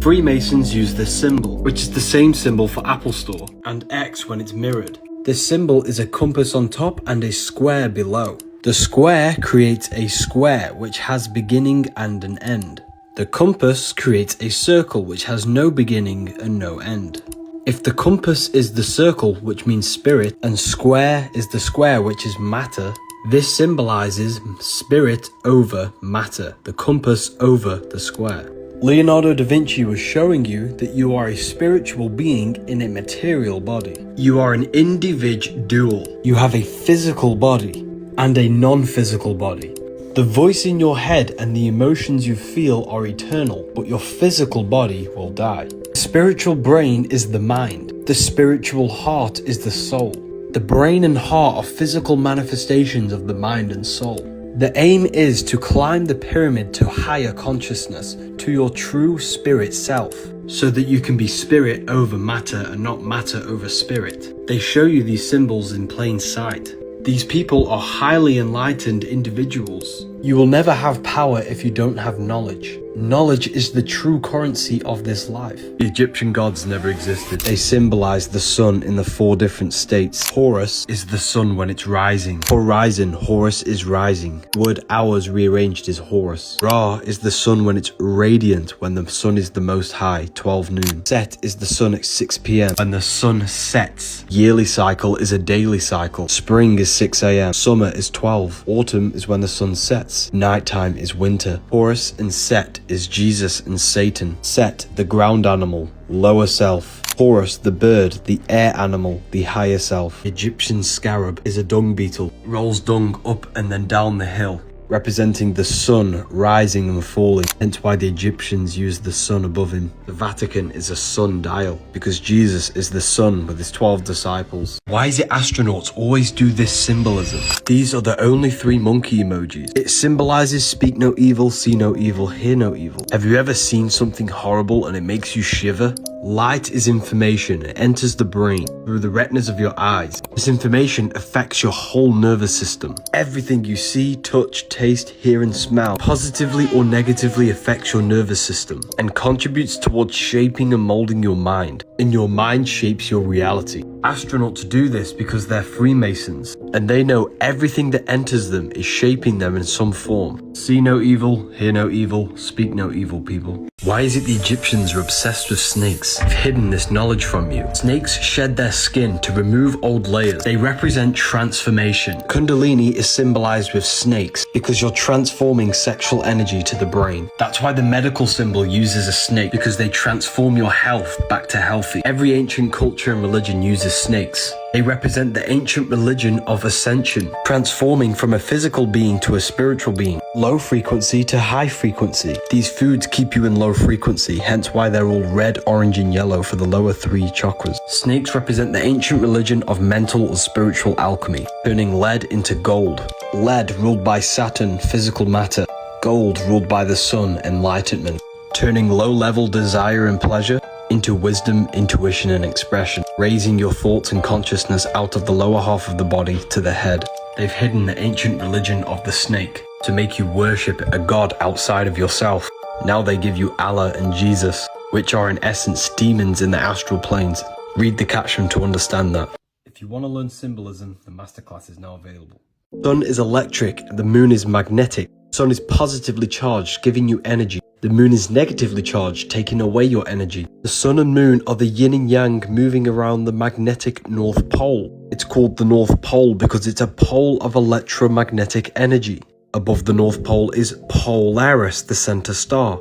Freemasons use this symbol, which is the same symbol for Apple Store, and X when it's mirrored. This symbol is a compass on top and a square below. The square creates a square which has beginning and an end. The compass creates a circle which has no beginning and no end. If the compass is the circle, which means spirit, and square is the square, which is matter, this symbolizes spirit over matter, the compass over the square. Leonardo da Vinci was showing you that you are a spiritual being in a material body. You are an individual. You have a physical body and a non-physical body. The voice in your head and the emotions you feel are eternal, but your physical body will die. The spiritual brain is the mind. The spiritual heart is the soul. The brain and heart are physical manifestations of the mind and soul. The aim is to climb the pyramid to higher consciousness, to your true spirit self, so that you can be spirit over matter and not matter over spirit. They show you these symbols in plain sight. These people are highly enlightened individuals. You will never have power if you don't have knowledge. Knowledge is the true currency of this life. The Egyptian gods never existed. They symbolize the sun in the 4 different states. Horus is the sun when it's rising. Horizon, Horus is rising. Word hours rearranged is Horus. Ra is the sun when it's radiant, when the sun is the most high, 12 noon. Set is the sun at 6 p.m. when the sun sets. Yearly cycle is a daily cycle. Spring is 6 a.m. Summer is 12. Autumn is when the sun sets. Nighttime is winter. Horus and Set is Jesus and Satan. Set, the ground animal, lower self. Horus, the bird, the air animal, the higher self. Egyptian scarab is a dung beetle. Rolls dung up and then down the hill, representing the sun rising and falling, hence why the Egyptians used the sun above him. The Vatican is a sun dial, because Jesus is the sun with his 12 disciples. Why is it astronauts always do this symbolism? These are the only 3 monkey emojis. It symbolizes speak no evil, see no evil, hear no evil. Have you ever seen something horrible and it makes you shiver? Light is information. It enters the brain through the retinas of your eyes. This information affects your whole nervous system. Everything you see, touch, taste, hear and smell positively or negatively affects your nervous system and contributes towards shaping and molding your mind. And your mind shapes your reality. Astronauts do this because they're Freemasons and they know everything that enters them is shaping them in some form. See no evil, hear no evil, speak no evil, people. Why is it the Egyptians are obsessed with snakes? They've hidden this knowledge from you. Snakes shed their skin to remove old layers. They represent transformation. Kundalini is symbolized with snakes because you're transforming sexual energy to the brain. That's why the medical symbol uses a snake, because they transform your health back to healthy. Every ancient culture and religion uses snakes. They represent the ancient religion of ascension, transforming from a physical being to a spiritual being, low frequency to high frequency. These foods keep you in low frequency, hence why they're all red, orange and yellow for the lower 3 chakras. Snakes represent the ancient religion of mental or spiritual alchemy, turning lead into gold. Lead ruled by Saturn, physical matter. Gold ruled by the sun, enlightenment. Turning low-level desire and pleasure into wisdom, intuition and expression, raising your thoughts and consciousness out of the lower half of the body to the head. They've hidden the ancient religion of the snake to make you worship a god outside of yourself. Now they give you Allah and Jesus, which are in essence demons in the astral planes. Read the caption to understand that. If you want to learn symbolism, the masterclass is now available. Sun is electric, the moon is magnetic. Sun is positively charged, giving you energy. The moon is negatively charged, taking away your energy. The sun and moon are the yin and yang moving around the magnetic North Pole. It's called the North Pole because it's a pole of electromagnetic energy. Above the North Pole is Polaris, the center star.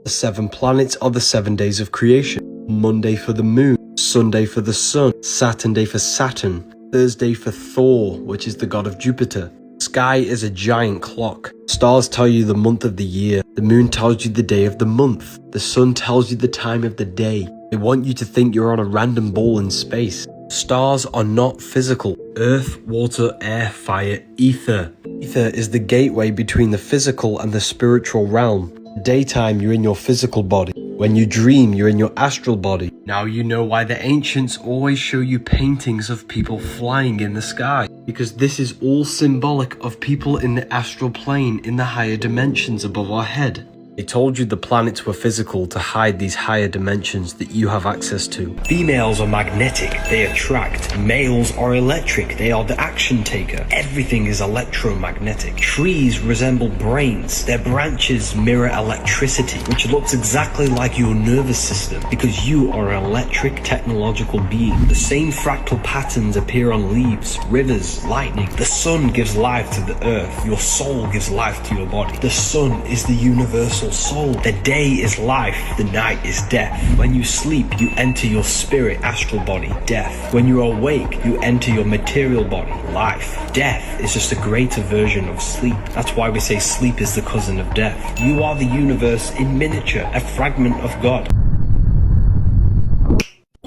The 7 planets are the 7 days of creation. Monday for the moon, Sunday for the sun, Saturday for Saturn, Thursday for Thor, which is the god of Jupiter. Sky is a giant clock. Stars tell you the month of the year. The moon tells you the day of the month. The sun tells you the time of the day. They want you to think you're on a random ball in space. Stars are not physical. Earth, water, air, fire, ether. Ether is the gateway between the physical and the spiritual realm. Daytime, you're in your physical body. When you dream, you're in your astral body. Now you know why the ancients always show you paintings of people flying in the sky. Because this is all symbolic of people in the astral plane in the higher dimensions above our head. They told you the planets were physical to hide these higher dimensions that you have access to. Females are magnetic, they attract. Males are electric, they are the action taker. Everything is electromagnetic. Trees resemble brains. Their branches mirror electricity, which looks exactly like your nervous system because you are an electric technological being. The same fractal patterns appear on leaves, rivers, lightning. The sun gives life to the earth. Your soul gives life to your body. The sun is the universal soul. The day is life, the night is death. When you sleep, you enter your spirit astral body, death. When you're awake, you enter your material body, life. Death is just a greater version of sleep. That's why we say sleep is the cousin of death. You are the universe in miniature, a fragment of God.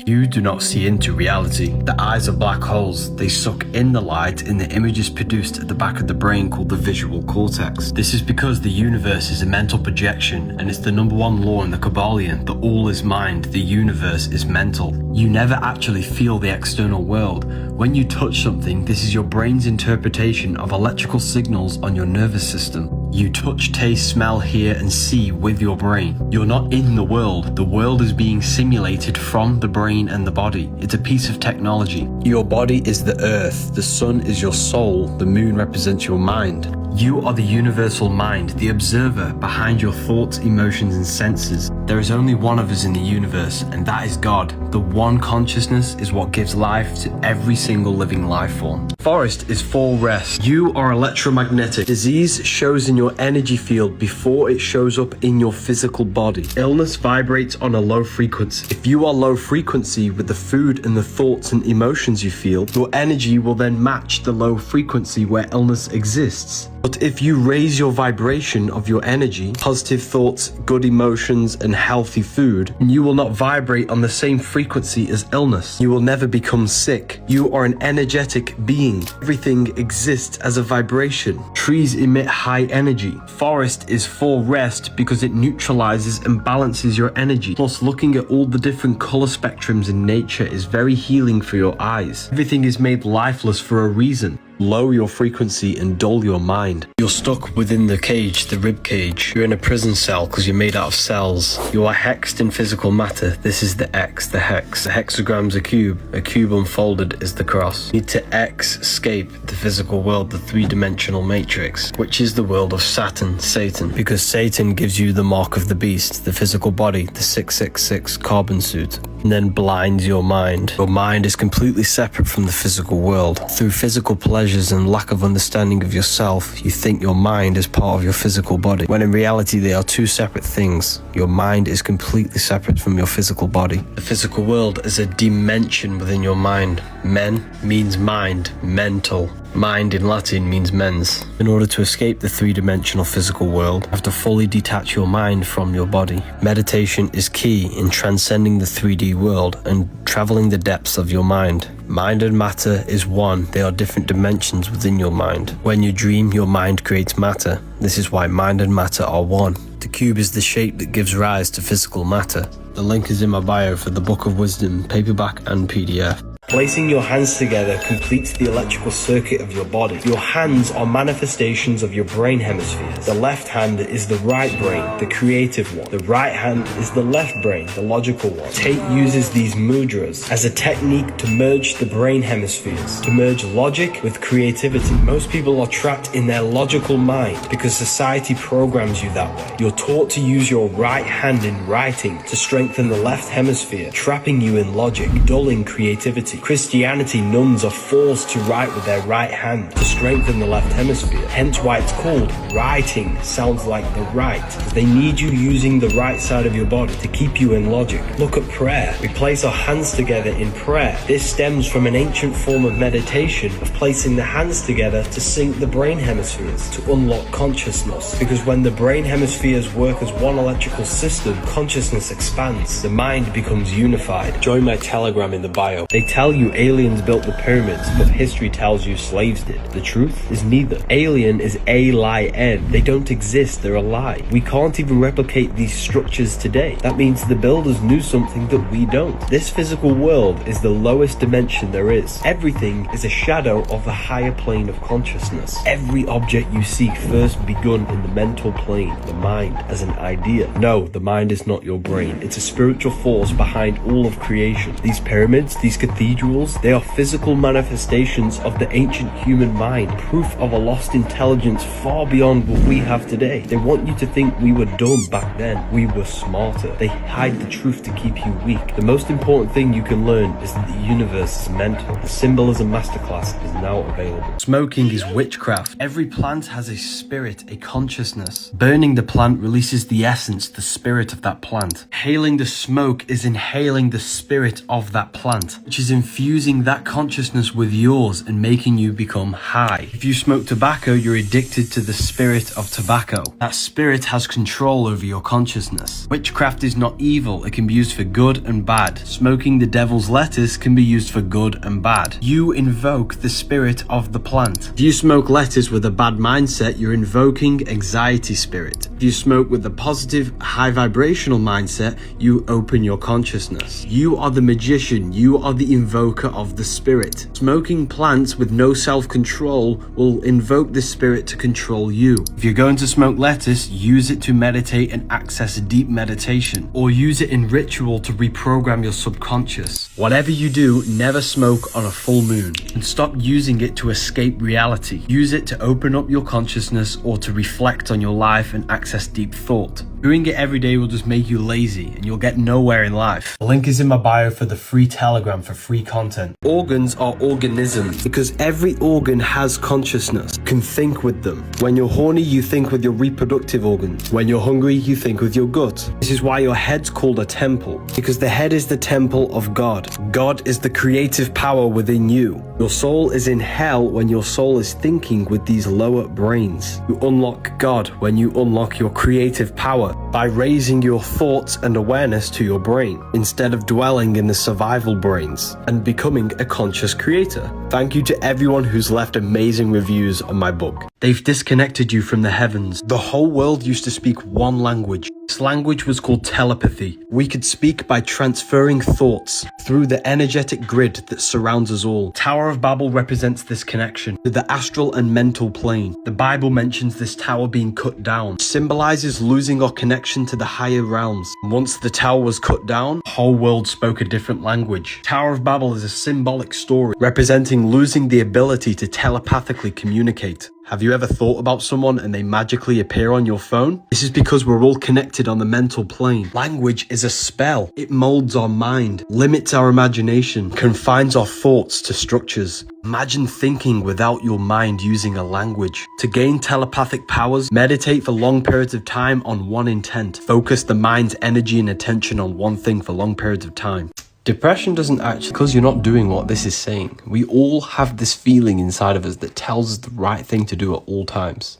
You do not see into reality. The eyes are black holes. They suck in the light in the images produced at the back of the brain called the visual cortex. This is because the universe is a mental projection, and it's the #1 law in the Kabbalion that all is mind, the universe is mental. You never actually feel the external world. When you touch something, this is your brain's interpretation of electrical signals on your nervous system. You touch, taste, smell, hear, and see with your brain. You're not in the world. The world is being simulated from the brain and the body. It's a piece of technology. Your body is the earth. The sun is your soul. The moon represents your mind. You are the universal mind, the observer behind your thoughts, emotions, and senses. There is only one of us in the universe, and that is God. The one consciousness is what gives life to every single living life form. Forest is full rest. You are electromagnetic. Disease shows in your energy field before it shows up in your physical body. Illness vibrates on a low frequency. If you are low frequency with the food and the thoughts and emotions you feel, your energy will then match the low frequency where illness exists. But if you raise your vibration of your energy, positive thoughts, good emotions, and healthy food, you will not vibrate on the same frequency as illness. You will never become sick. You are an energetic being. Everything exists as a vibration. Trees emit high energy. Forest is full rest because it neutralizes and balances your energy. Plus, looking at all the different color spectrums in nature is very healing for your eyes. Everything is made lifeless for a reason. Lower your frequency and dull your mind. You're stuck within the cage, the rib cage. You're in a prison cell because you're made out of cells. You are hexed in physical matter. This is the X, the hex. A hexagram's a cube unfolded is the cross. You need to escape the physical world, the three-dimensional matrix, which is the world of Satan, because Satan gives you the mark of the beast, the physical body, the 666 carbon suit, and then blinds your mind. Your mind is completely separate from the physical world. Through physical pleasures and lack of understanding of yourself, you think your mind is part of your physical body, when in reality they are two separate things. Your mind is completely separate from your physical body. The physical world is a dimension within your mind. Men means mind, mental. Mind in Latin means mens. In order to escape the three-dimensional physical world, you have to fully detach your mind from your body. Meditation is key in transcending the 3D world and traveling the depths of your mind. Mind and matter is one. They are different dimensions within your mind. When you dream, your mind creates matter. This is why mind and matter are one. The cube is the shape that gives rise to physical matter. The link is in my bio for the Book of Wisdom, paperback and PDF. Placing your hands together completes the electrical circuit of your body. Your hands are manifestations of your brain hemispheres. The left hand is the right brain, the creative one. The right hand is the left brain, the logical one. Tate uses these mudras as a technique to merge the brain hemispheres, to merge logic with creativity. Most people are trapped in their logical mind because society programs you that way. You're taught to use your right hand in writing to strengthen the left hemisphere, trapping you in logic, dulling creativity. Christianity, nuns are forced to write with their right hand to strengthen the left hemisphere. Hence why it's called writing. Sounds like the right. They need you using the right side of your body to keep you in logic. Look at prayer. We place our hands together in prayer. This stems from an ancient form of meditation of placing the hands together to sync the brain hemispheres, to unlock consciousness. Because when the brain hemispheres work as one electrical system, consciousness expands. The mind becomes unified. Join my Telegram in the bio. They tell tell you aliens built the pyramids, but history tells you slaves did. The truth is neither. Alien is A-lie-N. They don't exist, they're a lie. We can't even replicate these structures today. That means the builders knew something that we don't. This physical world is the lowest dimension there is. Everything is a shadow of a higher plane of consciousness. Every object you see first begun in the mental plane, the mind, as an idea. No, the mind is not your brain. It's a spiritual force behind all of creation. These pyramids, these cathedrals, they are physical manifestations of the ancient human mind, proof of a lost intelligence far beyond what we have today. They want you to think we were dumb back then. We were smarter. They hide the truth to keep you weak. The most important thing you can learn is that the universe is mental. The symbolism masterclass is now available. Smoking is witchcraft. Every plant has a spirit, a consciousness. Burning the plant releases the essence, the spirit of that plant. Inhaling the smoke is inhaling the spirit of that plant, which is infusing that consciousness with yours and making you become high. If you smoke tobacco, you're addicted to the spirit of tobacco. That spirit has control over your consciousness. Witchcraft is not evil. It can be used for good and bad. Smoking the devil's lettuce can be used for good and bad. You invoke the spirit of the plant. If you smoke lettuce with a bad mindset, you're invoking anxiety spirit. If you smoke with a positive, high vibrational mindset, you open your consciousness. You are the magician. You are the invoker of the spirit. Smoking plants with no self-control will invoke the spirit to control you. If you're going to smoke lettuce, use it to meditate and access deep meditation, or use it in ritual to reprogram your subconscious. Whatever you do, never smoke on a full moon, and stop using it to escape reality. Use it to open up your consciousness or to reflect on your life and access deep thought. Doing it every day will just make you lazy and you'll get nowhere in life. The link is in my bio for the free Telegram for free content. Organs are organisms because every organ has consciousness, can think with them. When you're horny, you think with your reproductive organs. When you're hungry, you think with your gut. This is why your head's called a temple, because the head is the temple of God. God is the creative power within you. Your soul is in hell when your soul is thinking with these lower brains. You unlock God when you unlock your creative power by raising your thoughts and awareness to your brain instead of dwelling in the survival brains and becoming a conscious creator. Thank you to everyone who's left amazing reviews on my book. They've disconnected you from the heavens. The whole world used to speak one language. This language was called telepathy. We could speak by transferring thoughts through the energetic grid that surrounds us all. Tower of Babel represents this connection to the astral and mental plane. The Bible mentions this tower being cut down, symbolizes losing our connection to the higher realms. Once the tower was cut down, the whole world spoke a different language. Tower of Babel is a symbolic story representing losing the ability to telepathically communicate. Have you ever thought about someone and they magically appear on your phone? This is because we're all connected on the mental plane. Language is a spell. It molds our mind, limits our imagination, confines our thoughts to structures. Imagine thinking without your mind using a language. To gain telepathic powers, meditate for long periods of time on one intent. Focus the mind's energy and attention on one thing for long periods of time. Depression doesn't actually, because you're not doing what this is saying. We all have this feeling inside of us that tells us the right thing to do at all times.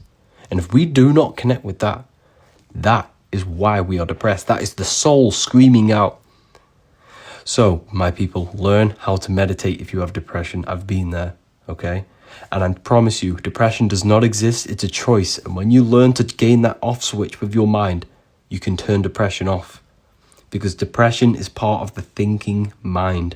And if we do not connect with that, that is why we are depressed. That is the soul screaming out. So, my people, learn how to meditate if you have depression. I've been there, okay? And I promise you, depression does not exist. It's a choice. And when you learn to gain that off switch with your mind, you can turn depression off. Because depression is part of the thinking mind.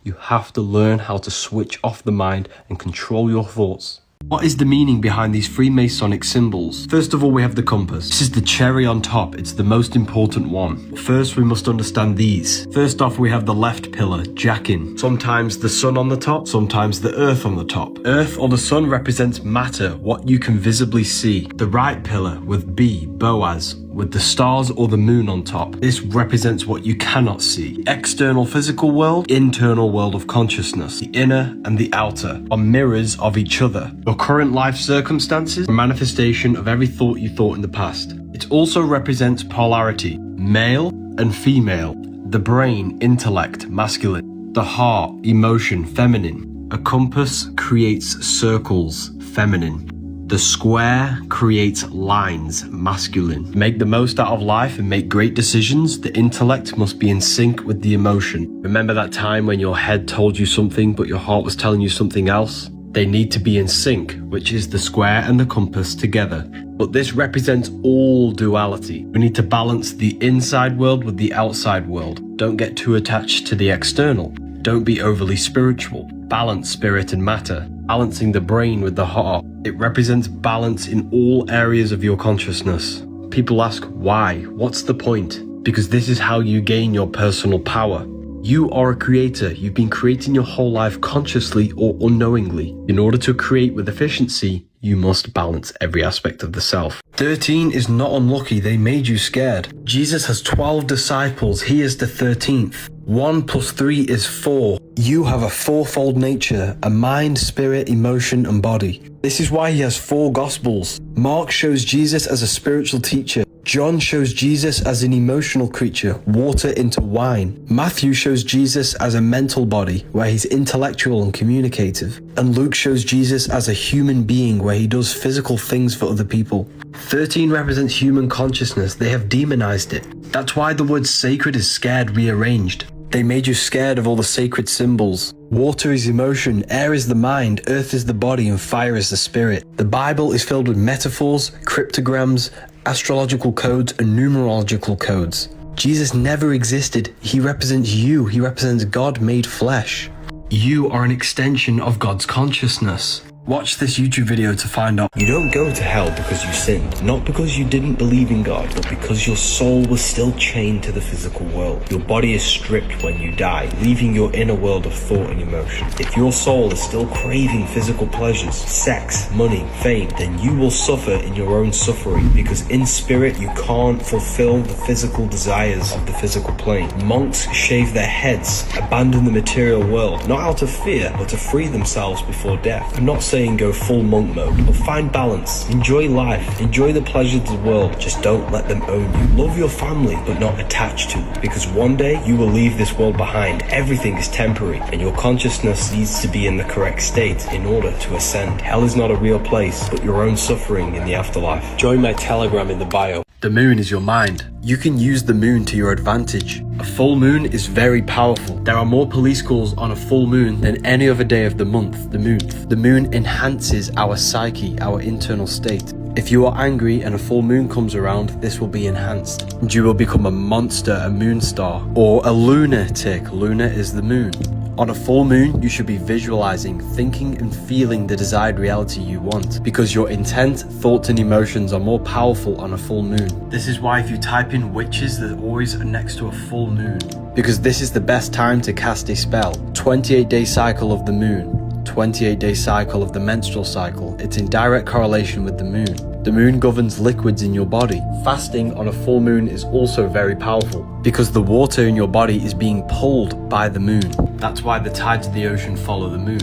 You have to learn how to switch off the mind and control your thoughts. What is the meaning behind these Freemasonic symbols? First of all, we have the compass. This is the cherry on top. It's the most important one. First, we must understand these. First off, we have the left pillar, Jackin. Sometimes the sun on the top, sometimes the earth on the top. Earth or the sun represents matter, what you can visibly see. The right pillar with B, Boaz, with the stars or the moon on top. This represents what you cannot see. External physical world, internal world of consciousness. The inner and the outer are mirrors of each other. Your current life circumstances are a manifestation of every thought you thought in the past. It also represents polarity, male and female. The brain, intellect, masculine. The heart, emotion, feminine. A compass creates circles, feminine. The square creates lines, masculine. Make the most out of life and make great decisions. The intellect must be in sync with the emotion. Remember that time when your head told you something but your heart was telling you something else? They need to be in sync, which is the square and the compass together. But this represents all duality. We need to balance the inside world with the outside world. Don't get too attached to the external. Don't be overly spiritual. Balance spirit and matter. Balancing the brain with the heart. It represents balance in all areas of your consciousness. People ask why? What's the point? Because this is how you gain your personal power. You are a creator. You've been creating your whole life consciously or unknowingly. In order to create with efficiency, you must balance every aspect of the self. 13 is not unlucky. They made you scared. Jesus has 12 disciples. He is the 13th. 1 plus 3 is 4. You have a fourfold nature, a mind, spirit, emotion, and body. This is why he has 4 gospels. Mark shows Jesus as a spiritual teacher. John shows Jesus as an emotional creature, water into wine. Matthew shows Jesus as a mental body, where he's intellectual and communicative. And Luke shows Jesus as a human being, where he does physical things for other people. 13 represents human consciousness. They have demonized it. That's why the word sacred is scared rearranged. They made you scared of all the sacred symbols. Water is emotion, air is the mind, earth is the body, and fire is the spirit. The Bible is filled with metaphors, cryptograms, astrological codes, and numerological codes. Jesus never existed. He represents you. He represents God made flesh. You are an extension of God's consciousness. Watch this YouTube video to find out. You don't go to hell because you sinned, not because you didn't believe in God, but because your soul was still chained to the physical world. Your body is stripped when you die, leaving your inner world of thought and emotion. If your soul is still craving physical pleasures, sex, money, fame, then you will suffer in your own suffering, because in spirit you can't fulfill the physical desires of the physical plane. Monks shave their heads, abandon the material world, not out of fear, but to free themselves before death. I'm not saying go full monk mode, but find balance. Enjoy life. Enjoy the pleasures of the world. Just don't let them own you. Love your family, but not attached to it, because one day you will leave this world behind. Everything is temporary, and your consciousness needs to be in the correct state in order to ascend. Hell is not a real place, but your own suffering in the afterlife. Join my Telegram in the bio. The moon is your mind. You can use the moon to your advantage. A full moon is very powerful. There are more police calls on a full moon than any other day of the month, the moon. The moon enhances our psyche, our internal state. If you are angry and a full moon comes around, this will be enhanced. And you will become a monster, a moon star, or a lunatic. Luna is the moon. On a full moon, you should be visualizing, thinking and feeling the desired reality you want, because your intent, thoughts and emotions are more powerful on a full moon. This is why if you type in witches, they're always next to a full moon, because this is the best time to cast a spell. 28-day cycle of the moon, 28-day cycle of the menstrual cycle. It's in direct correlation with the moon. The moon governs liquids in your body. Fasting on a full moon is also very powerful, because the water in your body is being pulled by the moon. That's why the tides of the ocean follow the moon.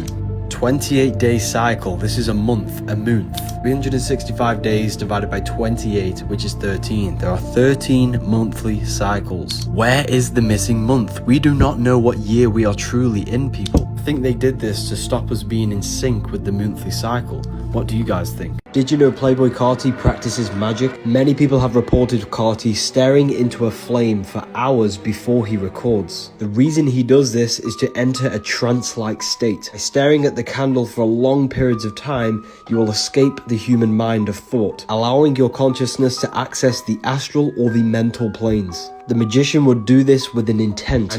28-day cycle. This is a month, a month. 365 days divided by 28, which is 13. There are 13 monthly cycles. Where is the missing month? We do not know what year we are truly in, people. I think they did this to stop us being in sync with the monthly cycle. What do you guys think? Did you know Playboy Carti practices magic? Many people have reported Carti staring into a flame for hours before he records. The reason he does this is to enter a trance-like state. By staring at the candle for long periods of time, you will escape the human mind of thought, allowing your consciousness to access the astral or the mental planes. The magician would do this with an intent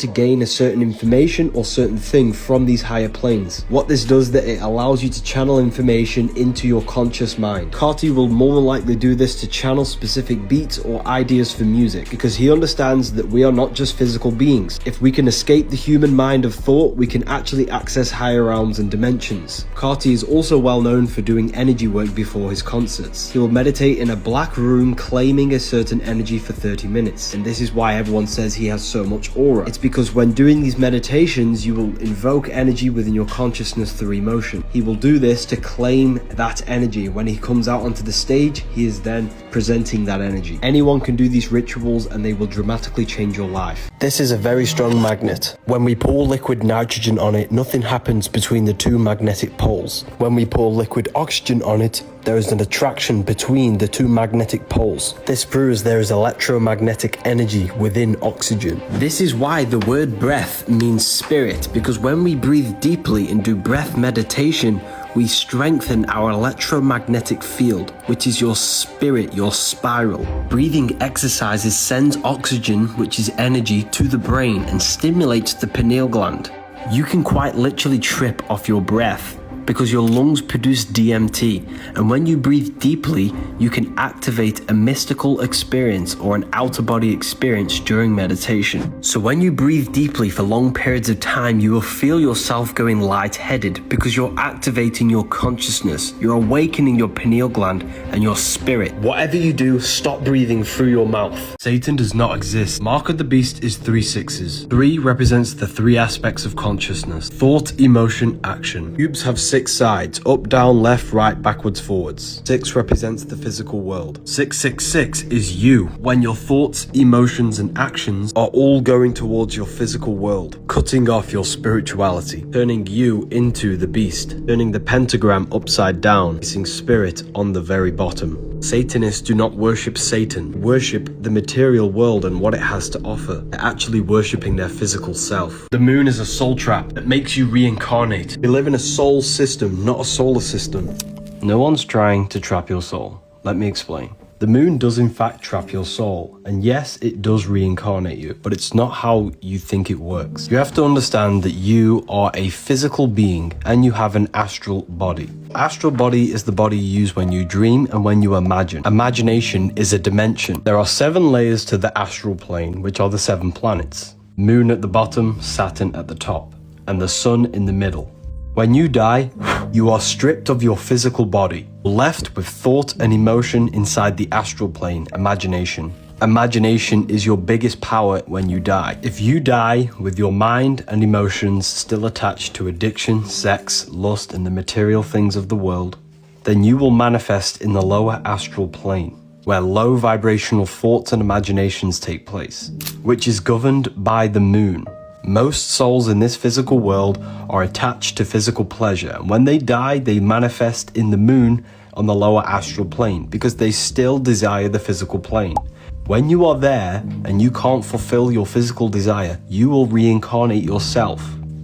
to gain a certain information or certain thing from these higher planes. What this does, that it allows you to channel information into your conscious mind. Carti will more than likely do this to channel specific beats or ideas for music, because he understands that we are not just physical beings. If we can escape the human mind of thought, we can actually access higher realms and dimensions. Carti is also well known for doing energy work before his concerts. He will meditate in a black room claiming a certain energy for 30 minutes. radiates. And this is why everyone says he has so much aura. It's because when doing these meditations, you will invoke energy within your consciousness through emotion. He will do this to claim that energy. When he comes out onto the stage, he is then presenting that energy. Anyone can do these rituals and they will dramatically change your life. This is a very strong magnet. When we pour liquid nitrogen on it, nothing happens between the two magnetic poles. When we pour liquid oxygen on it, there is an attraction between the two magnetic poles. This proves there is electromagnetic energy within oxygen. This is why the word breath means spirit, because when we breathe deeply and do breath meditation, we strengthen our electromagnetic field, which is your spirit, your spiral. Breathing exercises sends oxygen, which is energy, to the brain and stimulates the pineal gland. You can quite literally trip off your breath because your lungs produce DMT, and when you breathe deeply, you can activate a mystical experience or an out-of-body experience during meditation. So when you breathe deeply for long periods of time, you will feel yourself going lightheaded because you're activating your consciousness, you're awakening your pineal gland and your spirit. Whatever you do, stop breathing through your mouth. Satan does not exist. Mark of the beast is 3 6s. 3 represents the 3 aspects of consciousness: thought, emotion, action. Cubes have 6 sides: up, down, left, right, backwards, forwards. 6 represents the physical world. 666 is you, when your thoughts, emotions and actions are all going towards your physical world, cutting off your spirituality, turning you into the beast, turning the pentagram upside down, placing spirit on the very bottom. Satanists do not worship Satan, worship the material world and what it has to offer. They're actually worshipping their physical self. The moon is a soul trap that makes you reincarnate. We live in a soul system, not a solar system. No one's trying to trap your soul. Let me explain. The moon does in fact trap your soul, and yes, it does reincarnate you, but it's not how you think it works. You have to understand that you are a physical being and you have an astral body. Astral body is the body you use when you dream and when you imagine. Imagination is a dimension. There are 7 layers to the astral plane, which are the 7 planets. Moon at the bottom, Saturn at the top, and the sun in the middle. When you die, you are stripped of your physical body, left with thought and emotion inside the astral plane, imagination. Imagination is your biggest power when you die. If you die with your mind and emotions still attached to addiction, sex, lust, and the material things of the world, then you will manifest in the lower astral plane, where low vibrational thoughts and imaginations take place, which is governed by the moon. Most souls in this physical world are attached to physical pleasure, and when they die, they manifest in the moon on the lower astral plane because they still desire the physical plane. When you are there and you can't fulfill your physical desire, you will reincarnate yourself.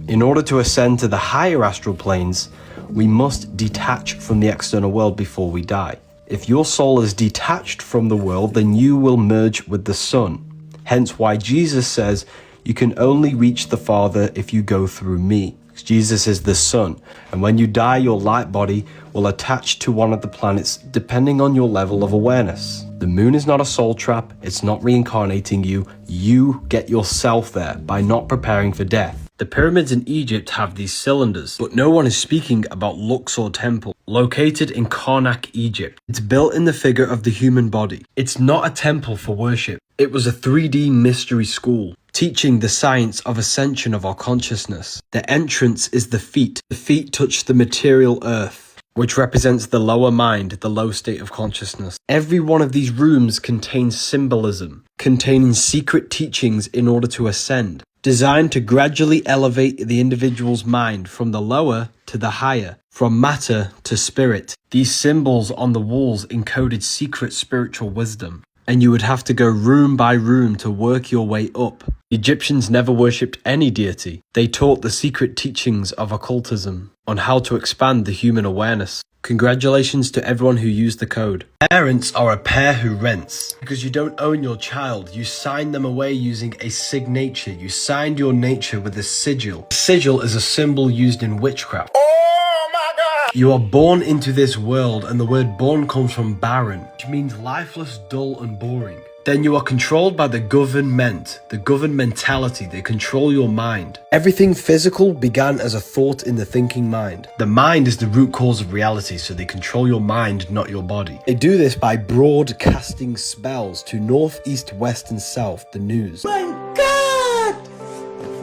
In order to ascend to the higher astral planes, we must detach from the external world before we die. If your soul is detached from the world, then you will merge with the sun. Hence why Jesus says, you can only reach the Father if you go through me. Jesus is the sun, and when you die, your light body will attach to one of the planets depending on your level of awareness. The moon is not a soul trap, it's not reincarnating you. You get yourself there by not preparing for death. The pyramids in Egypt have these cylinders, but no one is speaking about Luxor Temple, located in Karnak, Egypt. It's built in the figure of the human body. It's not a temple for worship. It was a 3D mystery school, teaching the science of ascension of our consciousness. The entrance is the feet. The feet touch the material earth, which represents the lower mind, the low state of consciousness. Every one of these rooms contains symbolism, containing secret teachings in order to ascend, designed to gradually elevate the individual's mind from the lower to the higher, from matter to spirit. These symbols on the walls encoded secret spiritual wisdom, and you would have to go room by room to work your way up. The Egyptians never worshipped any deity. They taught the secret teachings of occultism on how to expand the human awareness. Congratulations to everyone who used the code. Parents are a pair who rents. Because you don't own your child, you sign them away using a signature. You signed your nature with a sigil. A sigil is a symbol used in witchcraft. Oh my God! You are born into this world, and the word born comes from barren, which means lifeless, dull and boring. Then you are controlled by the government, the governmentality. They control your mind. Everything physical began as a thought in the thinking mind. The mind is the root cause of reality, so they control your mind, not your body. They do this by broadcasting spells to north, east, west, and south, the news. My God!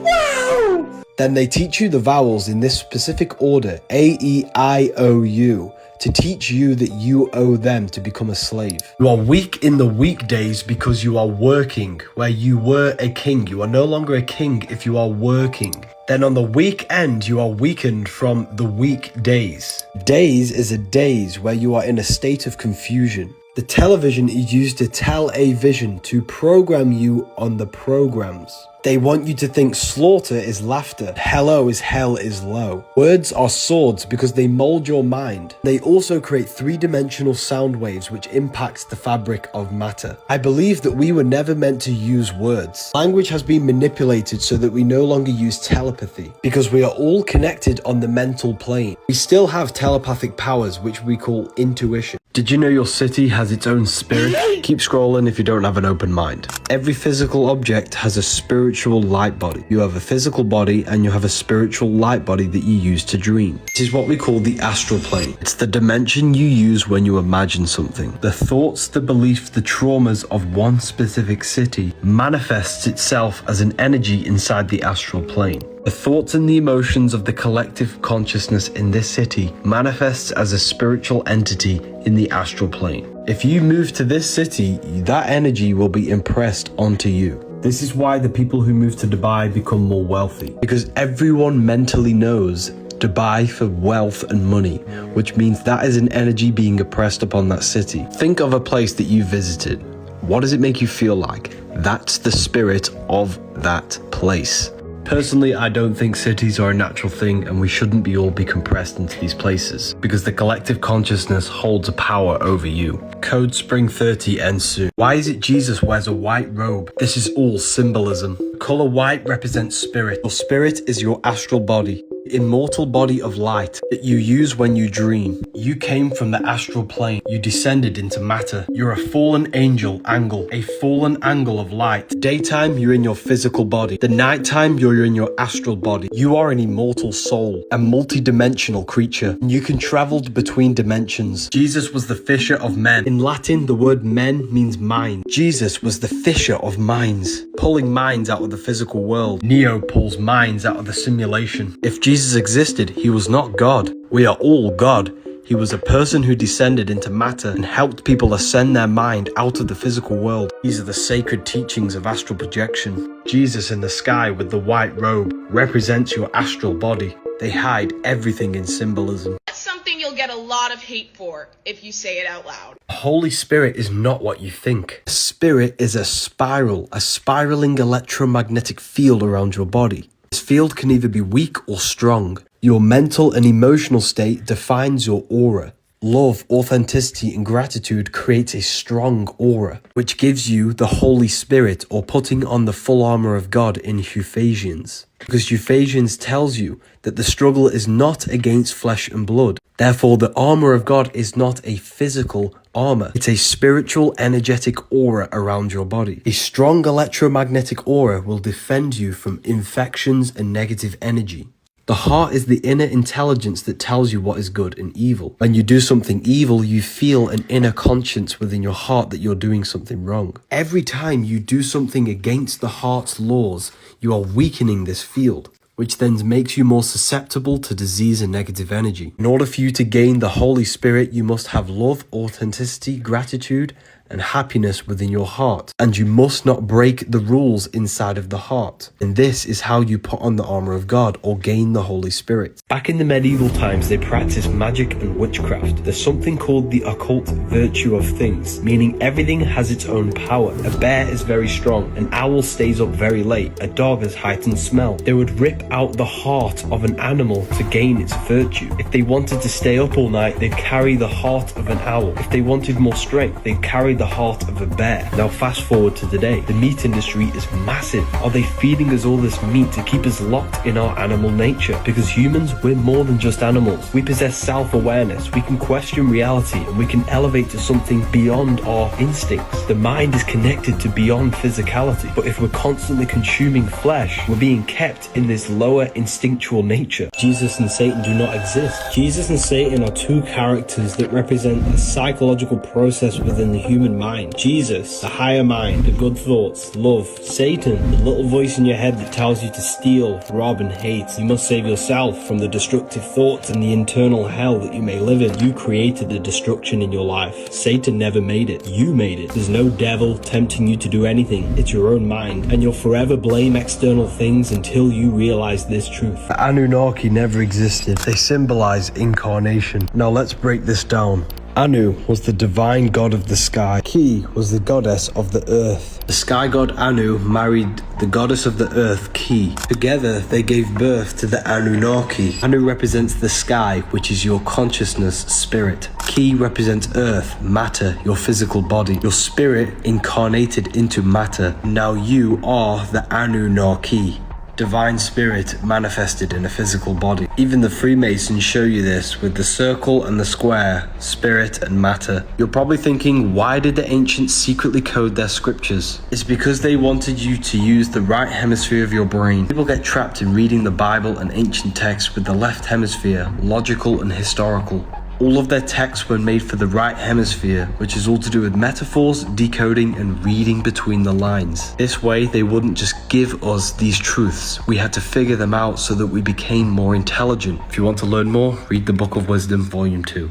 Wow! Then they teach you the vowels in this specific order, A, E, I, O, U, to teach you that you owe them to become a slave. You are weak in the weekdays because you are working. Where you were a king, you are no longer a king if you are working. Then on the weekend, you are weakened from the weekdays. Days is a daze where you are in a state of confusion. The television is used to tell a vision to program you on the programs. They want you to think slaughter is laughter, hello is hell is low. Words are swords because they mold your mind. They also create three-dimensional sound waves which impacts the fabric of matter. I believe that we were never meant to use words. Language has been manipulated so that we no longer use telepathy because we are all connected on the mental plane. We still have telepathic powers which we call intuition. Did you know your city has its own spirit? Keep scrolling if you don't have an open mind. Every physical object has a spiritual light body. You have a physical body and you have a spiritual light body that you use to dream. This is what we call the astral plane. It's the dimension you use when you imagine something. The thoughts, the beliefs, the traumas of one specific city manifests itself as an energy inside the astral plane. The thoughts and the emotions of the collective consciousness in this city manifests as a spiritual entity in the astral plane. If you move to this city, that energy will be impressed onto you. This is why the people who move to Dubai become more wealthy, because everyone mentally knows Dubai for wealth and money, which means that is an energy being impressed upon that city. Think of a place that you visited. What does it make you feel like? That's the spirit of that place. Personally, I don't think cities are a natural thing and we shouldn't all be compressed into these places because the collective consciousness holds a power over you. Code Spring 30 ends soon. Why is it Jesus wears a white robe? This is all symbolism. Color white represents spirit. Your spirit is your astral body, immortal body of light that you use when you dream. You came from the astral plane. You descended into matter. You're a fallen angel angle, a fallen angle of light. Daytime, you're in your physical body. The nighttime, you're in your astral body. You are an immortal soul, a multi-dimensional creature. You can travel between dimensions. Jesus was the fisher of men. In Latin, the word men means mind. Jesus was the fisher of minds, pulling minds out of the physical world. Neo pulls minds out of the simulation. If Jesus existed, he was not God. We are all God. He was a person who descended into matter and helped people ascend their mind out of the physical world. These are the sacred teachings of astral projection. Jesus in the sky with the white robe represents your astral body. They hide everything in symbolism. That's something you'll get a lot of hate for if you say it out loud. Holy Spirit is not what you think. Spirit is a spiral, a spiraling electromagnetic field around your body. This field can either be weak or strong. Your mental and emotional state defines your aura. Love, authenticity, and gratitude creates a strong aura, which gives you the Holy Spirit, or putting on the full armor of God in Ephesians. Because Ephesians tells you that the struggle is not against flesh and blood. Therefore, the armor of God is not a physical armor. It's a spiritual, energetic aura around your body. A strong electromagnetic aura will defend you from infections and negative energy. The heart is the inner intelligence that tells you what is good and evil. When you do something evil, you feel an inner conscience within your heart that you're doing something wrong. Every time you do something against the heart's laws, you are weakening this field, which then makes you more susceptible to disease and negative energy. In order for you to gain the Holy Spirit, you must have love, authenticity, gratitude, and happiness within your heart. And you must not break the rules inside of the heart. And this is how you put on the armor of God or gain the Holy Spirit. Back in the medieval times, they practiced magic and witchcraft. There's something called the occult virtue of things, meaning everything has its own power. A bear is very strong. An owl stays up very late. A dog has heightened smell. They would rip out the heart of an animal to gain its virtue. If they wanted to stay up all night, they'd carry the heart of an owl. If they wanted more strength, they'd carry the heart of a bear. Now fast forward to today. The meat industry is massive. Are they feeding us all this meat to keep us locked in our animal nature? Because humans, we're more than just animals. We possess self-awareness. We can question reality and we can elevate to something beyond our instincts. The mind is connected to beyond physicality. But if we're constantly consuming flesh, we're being kept in this lower instinctual nature. Jesus and Satan do not exist. Jesus and Satan are two characters that represent a psychological process within the human mind. Jesus, the higher mind, the good thoughts, love. Satan, the little voice in your head that tells you to steal, rob and hate. You must save yourself from the destructive thoughts and the internal hell that you may live in. You created the destruction in your life. Satan never made it. You made it. There's no devil tempting you to do anything. It's your own mind. And you'll forever blame external things until you realize this truth. The Anunnaki never existed. They symbolize incarnation. Now let's break this down. Anu was the divine god of the sky. Ki was the goddess of the earth. The sky god Anu married the goddess of the earth, Ki. Together, they gave birth to the Anunnaki. Anu represents the sky, which is your consciousness, spirit. Ki represents earth, matter, your physical body. Your spirit incarnated into matter. Now you are the Anunnaki. Divine spirit manifested in a physical body. Even the Freemasons show you this with the circle and the square, spirit and matter. You're probably thinking, why did the ancients secretly code their scriptures? It's because they wanted you to use the right hemisphere of your brain. People get trapped in reading the Bible and ancient texts with the left hemisphere, logical and historical. All of their texts were made for the right hemisphere, which is all to do with metaphors, decoding, and reading between the lines. This way, they wouldn't just give us these truths. We had to figure them out so that we became more intelligent. If you want to learn more, read the Book of Wisdom, Volume 2.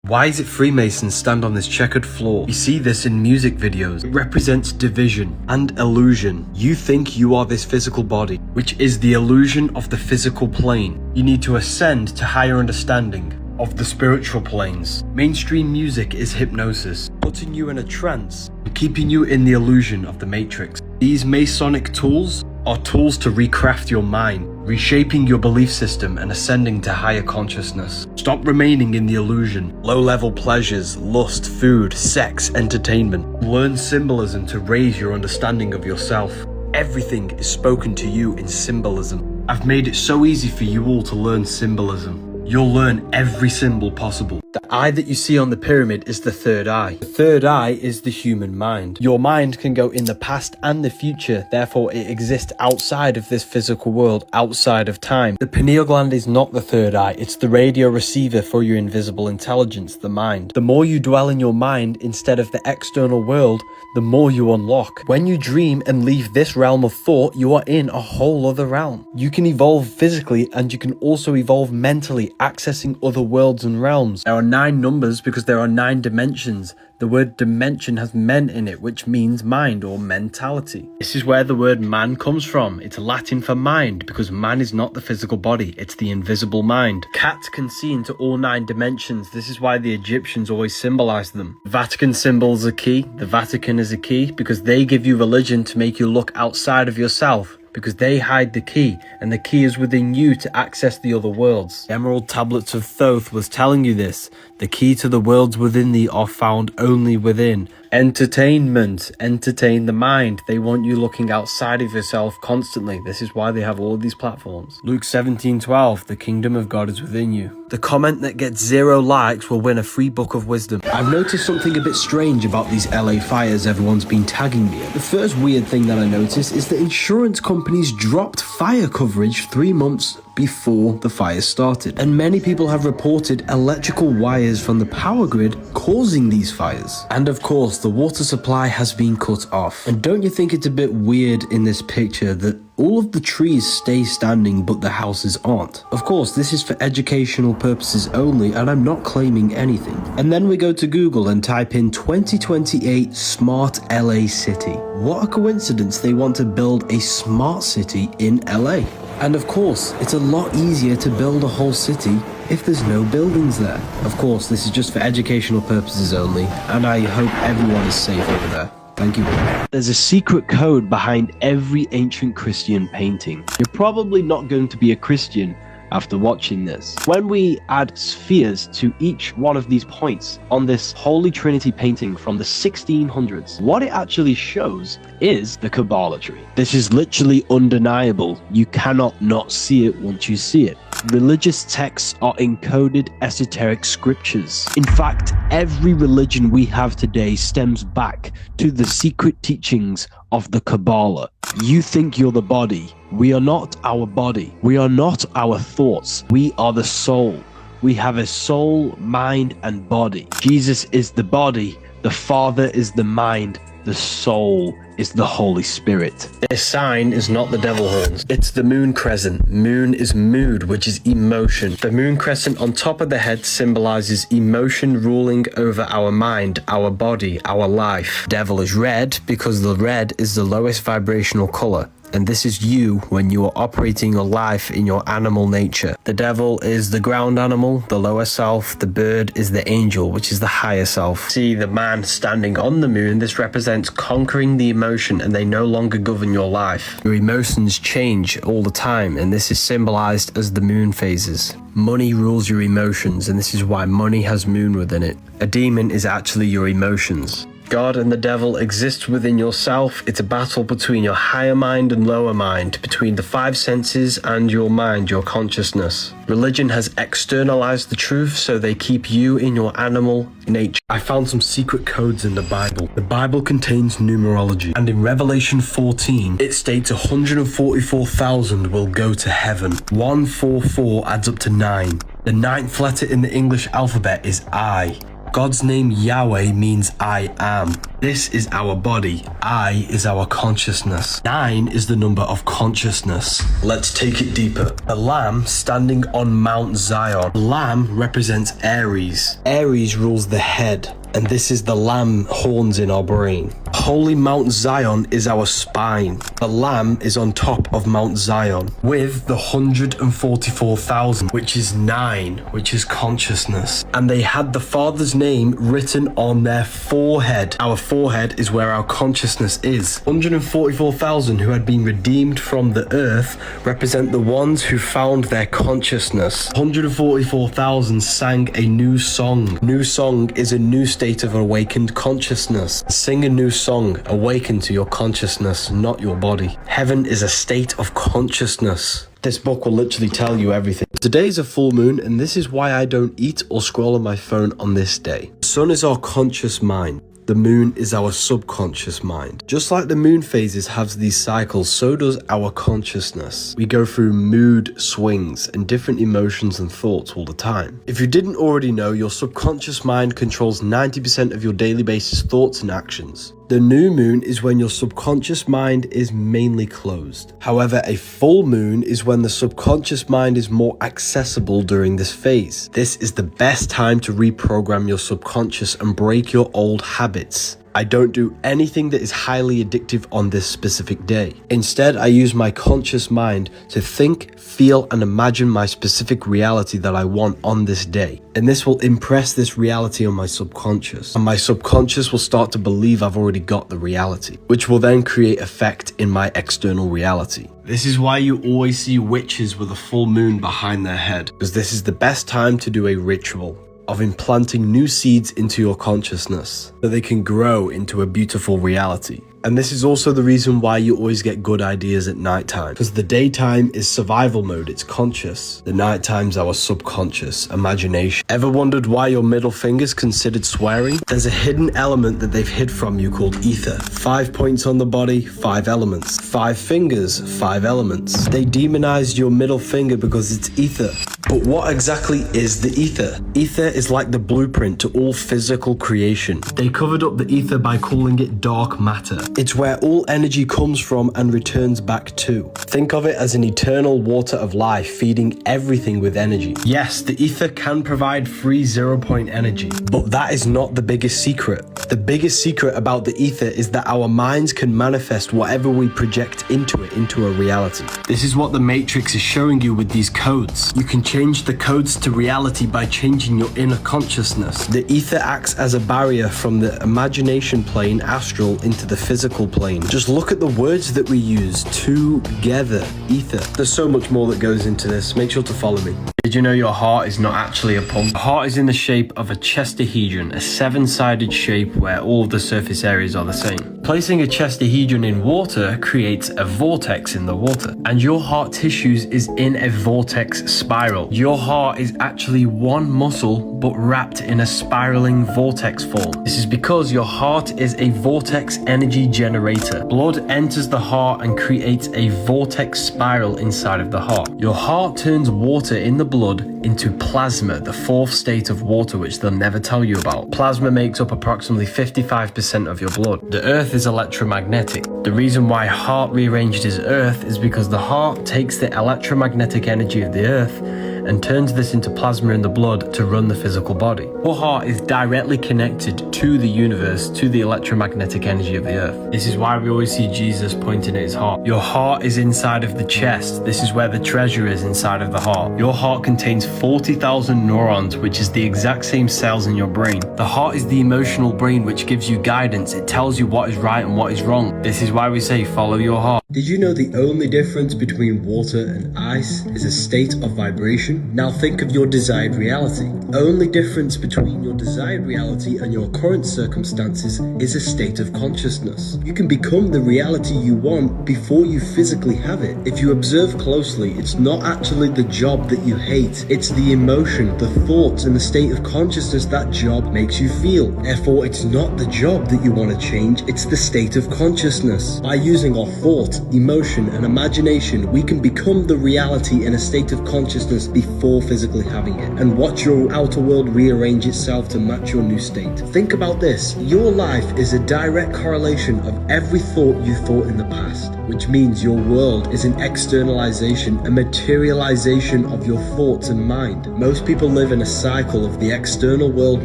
Why is it Freemasons stand on this checkered floor? We see this in music videos. It represents division and illusion. You think you are this physical body, which is the illusion of the physical plane. You need to ascend to higher understanding of the spiritual planes. Mainstream music is hypnosis, putting you in a trance and keeping you in the illusion of the matrix. These Masonic tools are tools to recraft your mind, reshaping your belief system and ascending to higher consciousness. Stop remaining in the illusion. Low-level pleasures, lust, food, sex, entertainment. Learn symbolism to raise your understanding of yourself. Everything is spoken to you in symbolism. I've made it so easy for you all to learn symbolism. You'll learn every symbol possible. The eye that you see on the pyramid is the third eye. The third eye is the human mind. Your mind can go in the past and the future, therefore it exists outside of this physical world, outside of time. The pineal gland is not the third eye, it's the radio receiver for your invisible intelligence, the mind. The more you dwell in your mind instead of the external world, the more you unlock. When you dream and leave this realm of thought, you are in a whole other realm. You can evolve physically and you can also evolve mentally, accessing other worlds and realms. There are 9 numbers because there are 9 dimensions. The word dimension has men in it, which means mind or mentality. This is where the word man comes from. It's Latin for mind because man is not the physical body, it's the invisible mind. Cats can see into all 9 dimensions. This is why the Egyptians always symbolized them. Vatican symbols are key. The Vatican is a key because they give you religion to make you look outside of yourself, because they hide the key, and the key is within you to access the other worlds. The Emerald Tablets of Thoth was telling you this. The key to the worlds within thee are found only within. Entertainment. Entertain the mind. They want you looking outside of yourself constantly. This is why they have all of these platforms. Luke 17:12, the kingdom of God is within you. The comment that gets 0 likes will win a free book of wisdom. I've noticed something a bit strange about these LA fires everyone's been tagging me at. The first weird thing that I noticed is that insurance companies dropped fire coverage 3 months before the fires started. And many people have reported electrical wires from the power grid causing these fires. And of course, the water supply has been cut off. And don't you think it's a bit weird in this picture that all of the trees stay standing but the houses aren't? Of course, this is for educational purposes only and I'm not claiming anything. And then we go to Google and type in 2028 Smart LA City. What a coincidence they want to build a smart city in LA. And of course, it's a lot easier to build a whole city if there's no buildings there. Of course, this is just for educational purposes only, and I hope everyone is safe over there. Thank you. There's a secret code behind every ancient Christian painting. You're probably not going to be a Christian, after watching this. When we add spheres to each one of these points on this Holy Trinity painting from the 1600s, what it actually shows is the Kabbalah tree. This is literally undeniable. You cannot not see it once you see it. Religious texts are encoded esoteric scriptures. In fact, every religion we have today stems back to the secret teachings of the Kabbalah. You think you're the body. We are not our body. We are not our thoughts. We are the soul. We have a soul, mind, and body. Jesus is the body. The Father is the mind. The soul is the Holy Spirit. This sign is not the devil horns. It's the moon crescent. Moon is mood, which is emotion. The moon crescent on top of the head symbolizes emotion ruling over our mind, our body, our life. Devil is red because the red is the lowest vibrational color. And this is you when you are operating your life in your animal nature. The devil is the ground animal, the lower self. The bird is the angel, which is the higher self. See the man standing on the moon. This represents conquering the emotion, and they no longer govern your life. Your emotions change all the time, and this is symbolized as the moon phases. Money rules your emotions, and this is why money has moon within it. A demon is actually your emotions. God and the devil exist within yourself. It's a battle between your higher mind and lower mind, between the five senses and your mind, your consciousness. Religion has externalized the truth, so they keep you in your animal nature. I found some secret codes in the Bible. The Bible contains numerology, and in Revelation 14, it states 144,000 will go to heaven. 144 adds up to 9. The 9th letter in the English alphabet is I. God's name Yahweh means I am. This is our body. I is our consciousness. 9 is the number of consciousness. Let's take it deeper. The lamb standing on Mount Zion. The lamb represents Aries. Aries rules the head, and this is the lamb horns in our brain. Holy Mount Zion is our spine. The lamb is on top of Mount Zion with the 144,000, which is 9, which is consciousness. And they had the Father's name written on their forehead. Our forehead is where our consciousness is. 144,000 who had been redeemed from the earth represent the ones who found their consciousness. 144,000 sang a new song. New song is a new state of awakened consciousness. Sing a new song, awaken to your consciousness, not your body. Heaven is a state of consciousness. This book will literally tell you everything. Today is a full moon, and this is why I don't eat or scroll on my phone on this day. The sun is our conscious mind. The moon is our subconscious mind. Just like the moon phases have these cycles, so does our consciousness. We go through mood swings and different emotions and thoughts all the time. If you didn't already know, your subconscious mind controls 90% of your daily basis thoughts and actions. The new moon is when your subconscious mind is mainly closed. However, a full moon is when the subconscious mind is more accessible during this phase. This is the best time to reprogram your subconscious and break your old habits. I don't do anything that is highly addictive on this specific day. Instead, I use my conscious mind to think, feel, and imagine my specific reality that I want on this day. And this will impress this reality on my subconscious. And my subconscious will start to believe I've already got the reality, which will then create effect in my external reality. This is why you always see witches with a full moon behind their head, because this is the best time to do a ritual of implanting new seeds into your consciousness so they can grow into a beautiful reality. And this is also the reason why you always get good ideas at nighttime, because the daytime is survival mode, it's conscious. The nighttime's our subconscious, imagination. Ever wondered why your middle finger's considered swearing? There's a hidden element that they've hid from you called ether. 5 points on the body, 5 elements. 5 fingers, 5 elements. They demonized your middle finger because it's ether. But what exactly is the ether? Ether is like the blueprint to all physical creation. They covered up the ether by calling it dark matter. It's where all energy comes from and returns back to. Think of it as an eternal water of life feeding everything with energy. Yes, the ether can provide free 0-point energy, but that is not the biggest secret. The biggest secret about the ether is that our minds can manifest whatever we project into it into a reality. This is what the Matrix is showing you with these codes. You can change the codes to reality by changing your inner consciousness. The ether acts as a barrier from the imagination plane astral into the physical physical plane. Just look at the words that we use: together, ether. There's so much more that goes into this. Make sure to follow me. Did you know your heart is not actually a pump? The heart is in the shape of a chestahedron, a seven-sided shape where all of the surface areas are the same. Placing a chestahedron in water creates a vortex in the water, and your heart tissues is in a vortex spiral. Your heart is actually one muscle but wrapped in a spiraling vortex form. This is because your heart is a vortex energy generator. Blood enters the heart and creates a vortex spiral inside of the heart. Your heart turns water in the blood into plasma, the fourth state of water, which they'll never tell you about. Plasma makes up approximately 55% of your blood. The earth is electromagnetic. The reason why heart rearranged is earth is because the heart takes the electromagnetic energy of the earth and turns this into plasma in the blood to run the physical body. Your heart is directly connected to the universe, to the electromagnetic energy of the earth. This is why we always see Jesus pointing at his heart. Your heart is inside of the chest. This is where the treasure is, inside of the heart. Your heart contains 40,000 neurons, which is the exact same cells in your brain. The heart is the emotional brain which gives you guidance. It tells you what is right and what is wrong. This is why we say follow your heart. Did you know the only difference between water and ice is a state of vibration? Now think of your desired reality. Only difference between your desired reality and your current circumstances is a state of consciousness. You can become the reality you want before you physically have it. If you observe closely, it's not actually the job that you hate. It's the emotion, the thoughts, and the state of consciousness that job makes you feel. Therefore, it's not the job that you want to change, it's the state of consciousness. By using our thought, emotion, and imagination, we can become the reality in a state of consciousness before physically having it, and watch your outer world rearrange itself to match your new state. Think about this. Your life is a direct correlation of every thought you thought in the past, which means your world is an externalization, a materialization of your thoughts and mind. Most people live in a cycle of the external world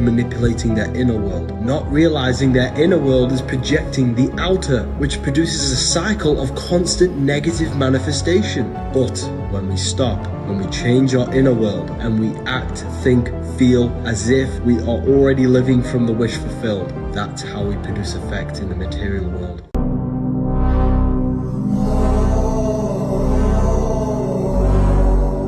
manipulating their inner world, not realizing their inner world is projecting the outer, which produces a cycle of constant negative manifestation. But when we stop, when we change our inner world and we act, think, feel as if we are already living from the wish fulfilled, that's how we produce effect in the material world.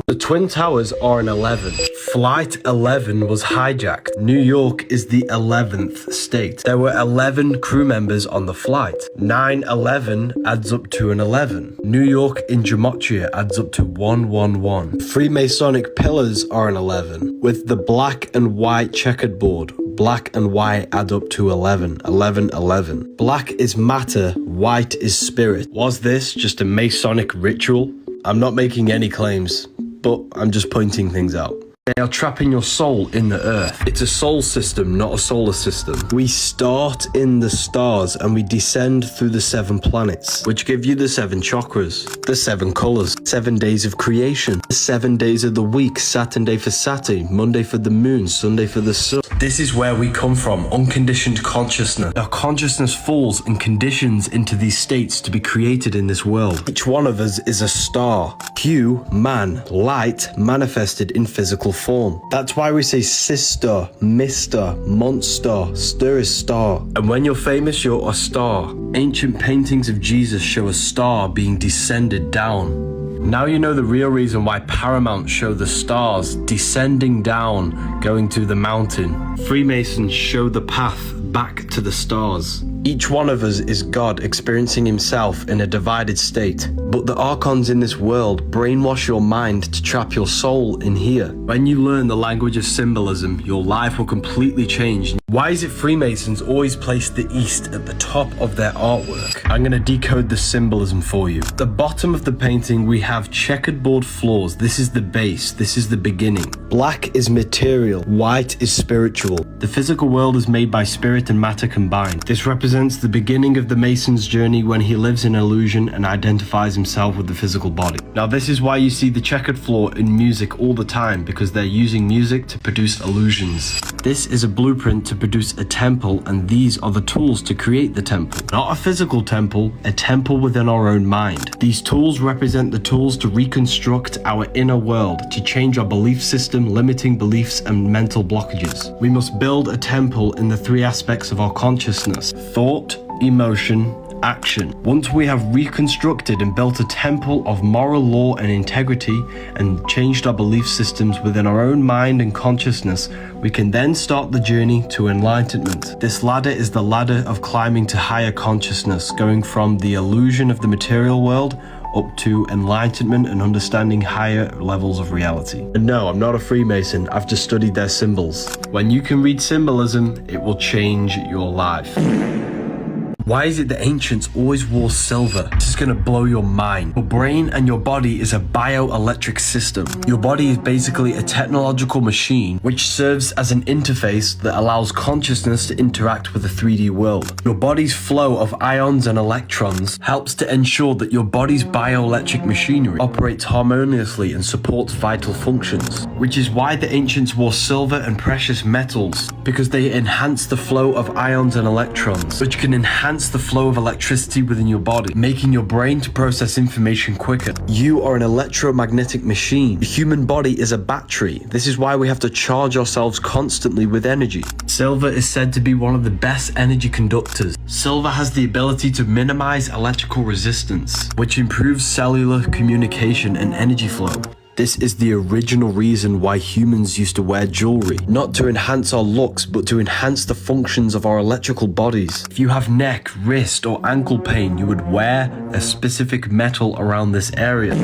The Twin Towers are an 11. Flight 11 was hijacked. New York is the 11th state. There were 11 crew members on the flight. 9/11 adds up to an 11. New York in gematria adds up to 111. Freemasonic pillars are an 11. With the black and white checkered board, black and white add up to 11. 11, 11. Black is matter, white is spirit. Was this just a Masonic ritual? I'm not making any claims, but I'm just pointing things out. They are trapping your soul in the earth. It's a soul system, not a solar system. We start in the stars and we descend through the 7 planets, which give you the 7 chakras, the 7 colors, 7 days of creation, the 7 days of the week, Saturday for Saturn, Monday for the moon, Sunday for the sun. This is where we come from, unconditioned consciousness. Our consciousness falls and conditions into these states to be created in this world. Each one of us is a star. Hue, man, light, manifested in physical form. That's why we say sister, mister, monster, stir is star. And when you're famous, you're a star. Ancient paintings of Jesus show a star being descended down. Now you know the real reason why Paramount show the stars descending down, going to the mountain. Freemasons show the path back to the stars. Each one of us is God experiencing himself in a divided state. But the archons in this world brainwash your mind to trap your soul in here. When you learn the language of symbolism, your life will completely change. Why is it Freemasons always place the East at the top of their artwork? I'm going to decode the symbolism for you. At the bottom of the painting, we have checkered board floors. This is the base. This is the beginning. Black is material. White is spiritual. The physical world is made by spirit and matter combined. This represents the beginning of the Mason's journey when he lives in illusion and identifies himself with the physical body. Now this is why you see the checkered floor in music all the time, because they're using music to produce illusions. This is a blueprint to produce a temple, and these are the tools to create the temple. Not a physical temple, a temple within our own mind. These tools represent the tools to reconstruct our inner world, to change our belief system, limiting beliefs and mental blockages. We must build a temple in the 3 aspects of our consciousness: thought, emotion, action. Once we have reconstructed and built a temple of moral law and integrity and changed our belief systems within our own mind and consciousness, we can then start the journey to enlightenment. This ladder is the ladder of climbing to higher consciousness, going from the illusion of the material world up to enlightenment and understanding higher levels of reality. And no, I'm not a Freemason, I've just studied their symbols. When you can read symbolism, it will change your life. Why is it the ancients always wore silver? This is gonna blow your mind. Your brain and your body is a bio-electric system. Your body is basically a technological machine which serves as an interface that allows consciousness to interact with the 3D world. Your body's flow of ions and electrons helps to ensure that your body's bioelectric machinery operates harmoniously and supports vital functions. Which is why the ancients wore silver and precious metals, because they enhance the flow of ions and electrons, which can enhance the flow of electricity within your body, making your brain to process information quicker. You are an electromagnetic machine. The human body is a battery. This is why we have to charge ourselves constantly with energy. Silver is said to be one of the best energy conductors. Silver has the ability to minimize electrical resistance, which improves cellular communication and energy flow. This is the original reason why humans used to wear jewelry. Not to enhance our looks, but to enhance the functions of our electrical bodies. If you have neck, wrist, or ankle pain, you would wear a specific metal around this area.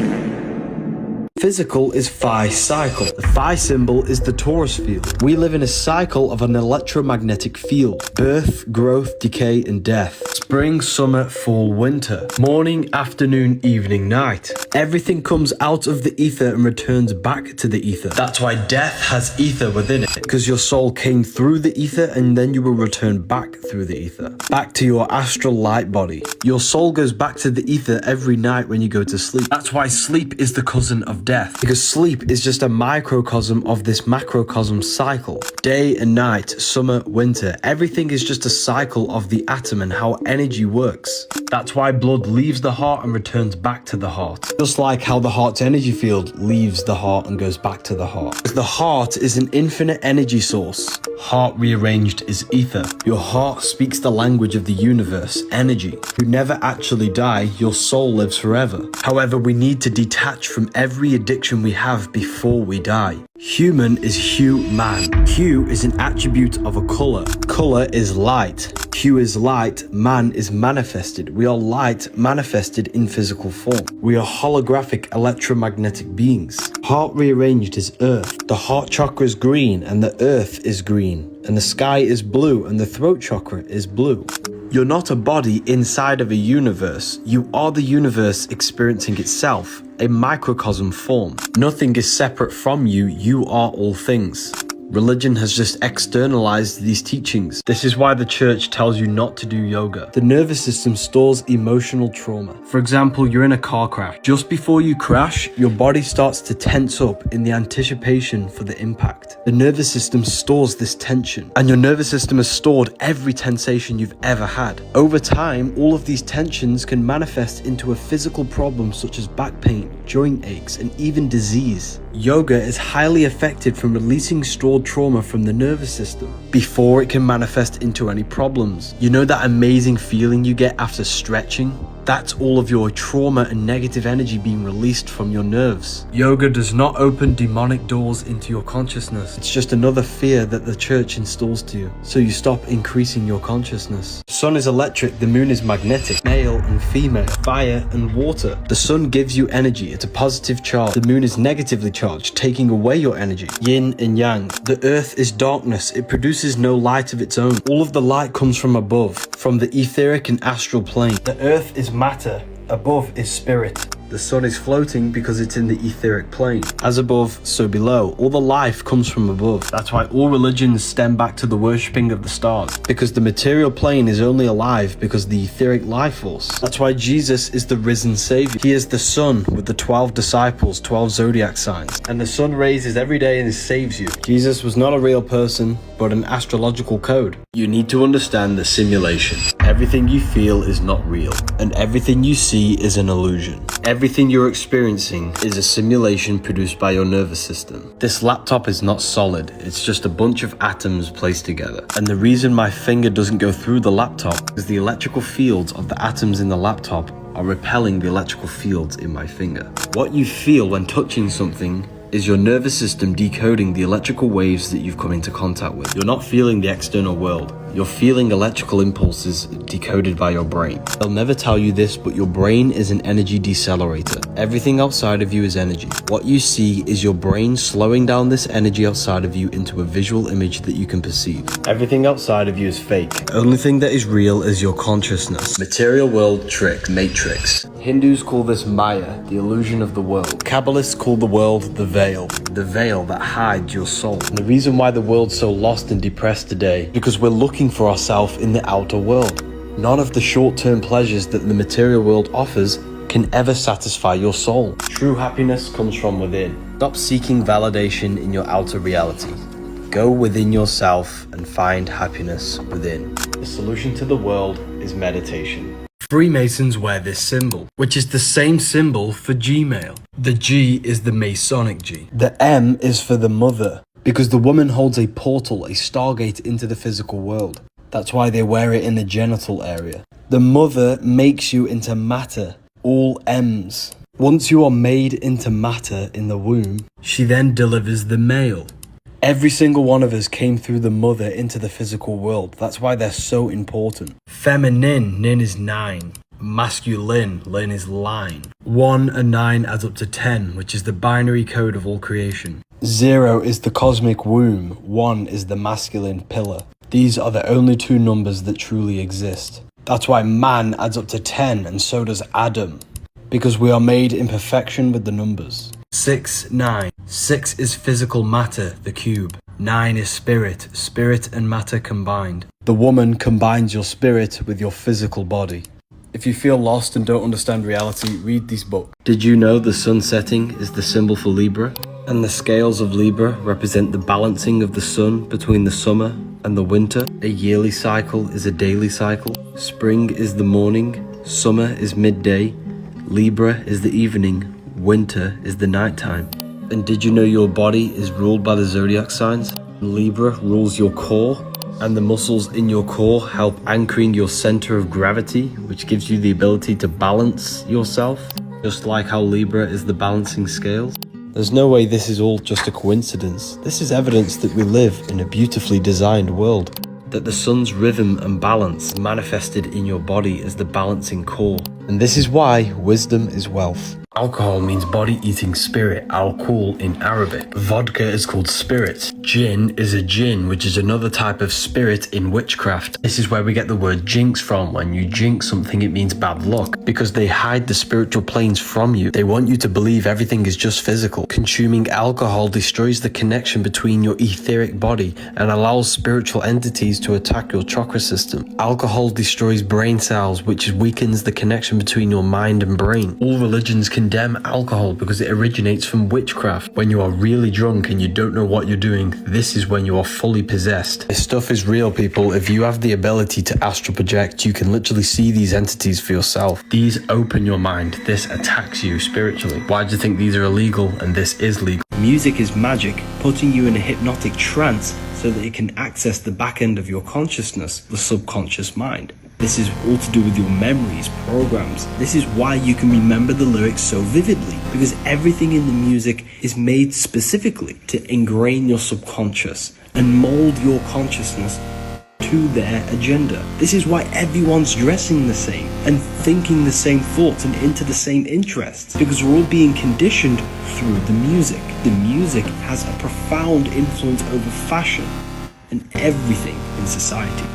Physical is phi cycle. The phi symbol is the Taurus field. We live in a cycle of an electromagnetic field. Birth, growth, decay, and death. Spring, summer, fall, winter. Morning, afternoon, evening, night. Everything comes out of the ether and returns back to the ether. That's why death has ether within it, because your soul came through the ether and then you will return back through the ether. Back to your astral light body. Your soul goes back to the ether every night when you go to sleep. That's why sleep is the cousin of death. Because sleep is just a microcosm of this macrocosm cycle. Day and night, summer, winter, everything is just a cycle of the atom and how energy works. That's why blood leaves the heart and returns back to the heart. Just like how the heart's energy field leaves the heart and goes back to the heart. Because the heart is an infinite energy source. Heart rearranged is ether. Your heart speaks the language of the universe, energy. You never actually die, your soul lives forever. However, we need to detach from every addiction we have before we die. Human is hue-man. Hue is an attribute of a color. Color is light. Hue is light, man is manifested. We are light manifested in physical form. We are holographic electromagnetic beings. Heart rearranged is earth. The heart chakra is green and the earth is green. And the sky is blue and the throat chakra is blue. You're not a body inside of a universe. You are the universe experiencing itself, a microcosm form. Nothing is separate from you. You are all things. Religion has just externalized these teachings. This is why the church tells you not to do yoga. The nervous system stores emotional trauma. For example, you're in a car crash. Just before you crash, your body starts to tense up in the anticipation for the impact. The nervous system stores this tension, and your nervous system has stored every tensation you've ever had. Over time, all of these tensions can manifest into a physical problem such as back pain, joint aches, and even disease. Yoga is highly effective from releasing stored trauma from the nervous system before it can manifest into any problems. You know that amazing feeling you get after stretching? That's all of your trauma and negative energy being released from your nerves. Yoga does not open demonic doors into your consciousness. It's just another fear that the church installs to you, so you stop increasing your consciousness. The sun is electric, the moon is magnetic, male and female, fire and water. The sun gives you energy, it's a positive charge. The moon is negatively charged, taking away your energy. Yin and yang. The earth is darkness, it produces no light of its own. All of the light comes from above, from the etheric and astral plane. The earth is matter, above is spirit. The sun is floating because it's in the etheric plane. As above, so below. All the life comes from above. That's why all religions stem back to the worshipping of the stars. Because the material plane is only alive because of the etheric life force. That's why Jesus is the risen savior. He is the sun with the 12 disciples, 12 zodiac signs. And the sun raises every day and saves you. Jesus was not a real person, but an astrological code. You need to understand the simulation. Everything you feel is not real, and everything you see is an illusion. Everything you're experiencing is a simulation produced by your nervous system. This laptop is not solid, it's just a bunch of atoms placed together. And the reason my finger doesn't go through the laptop is the electrical fields of the atoms in the laptop are repelling the electrical fields in my finger. What you feel when touching something is your nervous system decoding the electrical waves that you've come into contact with. You're not feeling the external world. You're feeling electrical impulses decoded by your brain. They'll never tell you this, but your brain is an energy decelerator. Everything outside of you is energy. What you see is your brain slowing down this energy outside of you into a visual image that you can perceive. Everything outside of you is fake. The only thing that is real is your consciousness. Material world trick, matrix. Hindus call this Maya, the illusion of the world. Kabbalists call the world the veil that hides your soul. And the reason why the world's so lost and depressed today, because we're looking for ourselves in the outer world. None of the short-term pleasures that the material world offers can ever satisfy your soul. True happiness comes from within. Stop seeking validation in your outer reality. Go within yourself and find happiness within. The solution to the world is meditation. Freemasons wear this symbol, which is the same symbol for Gmail. The G is the Masonic G. The M is for the mother, because the woman holds a portal, a stargate into the physical world. That's why they wear it in the genital area. The mother makes you into matter, all M's. Once you are made into matter in the womb, she then delivers the male. Every single one of us came through the mother into the physical world. That's why they're so important. Feminine, nin is 9. Masculine, lin is line. 1 and 9 adds up to 10, which is the binary code of all creation. 0 is the cosmic womb. 1 is the masculine pillar. These are the only two numbers that truly exist. That's why man adds up to 10, and so does Adam. Because we are made in perfection with the numbers. 6, 9. 6 is physical matter, the cube. 9 is spirit, spirit and matter combined. The woman combines your spirit with your physical body. If you feel lost and don't understand reality, read these books. Did you know the sun setting is the symbol for Libra? And the scales of Libra represent the balancing of the sun between the summer and the winter. A yearly cycle is a daily cycle. Spring is the morning, summer is midday, Libra is the evening, winter is the nighttime. And did you know your body is ruled by the zodiac signs? Libra rules your core, and the muscles in your core help anchoring your center of gravity, which gives you the ability to balance yourself, just like how Libra is the balancing scales. There's no way this is all just a coincidence. This is evidence that we live in a beautifully designed world, that the sun's rhythm and balance manifested in your body as the balancing core. And this is why wisdom is wealth. Alcohol means body-eating spirit, alcohol in Arabic. Vodka is called spirit. Jinn is a jinn, which is another type of spirit in witchcraft. This is where we get the word jinx from. When you jinx something, it means bad luck, because they hide the spiritual planes from you. They want you to believe everything is just physical. Consuming alcohol destroys the connection between your etheric body and allows spiritual entities to attack your chakra system. Alcohol destroys brain cells, which weakens the connection between your mind and brain. All religions condemn alcohol because it originates from witchcraft. When you are really drunk and you don't know what you're doing, this is when you are fully possessed. This stuff is real, people. If you have the ability to astral project, you can literally see these entities for yourself. These open your mind. This attacks you spiritually. Why do you think these are illegal and this is legal? Music is magic, putting you in a hypnotic trance so that it can access the back end of your consciousness, the subconscious mind. This is all to do with your memories, programs. This is why you can remember the lyrics so vividly, because everything in the music is made specifically to ingrain your subconscious and mold your consciousness to their agenda. This is why everyone's dressing the same and thinking the same thoughts and into the same interests, because we're all being conditioned through the music. The music has a profound influence over fashion and everything in society.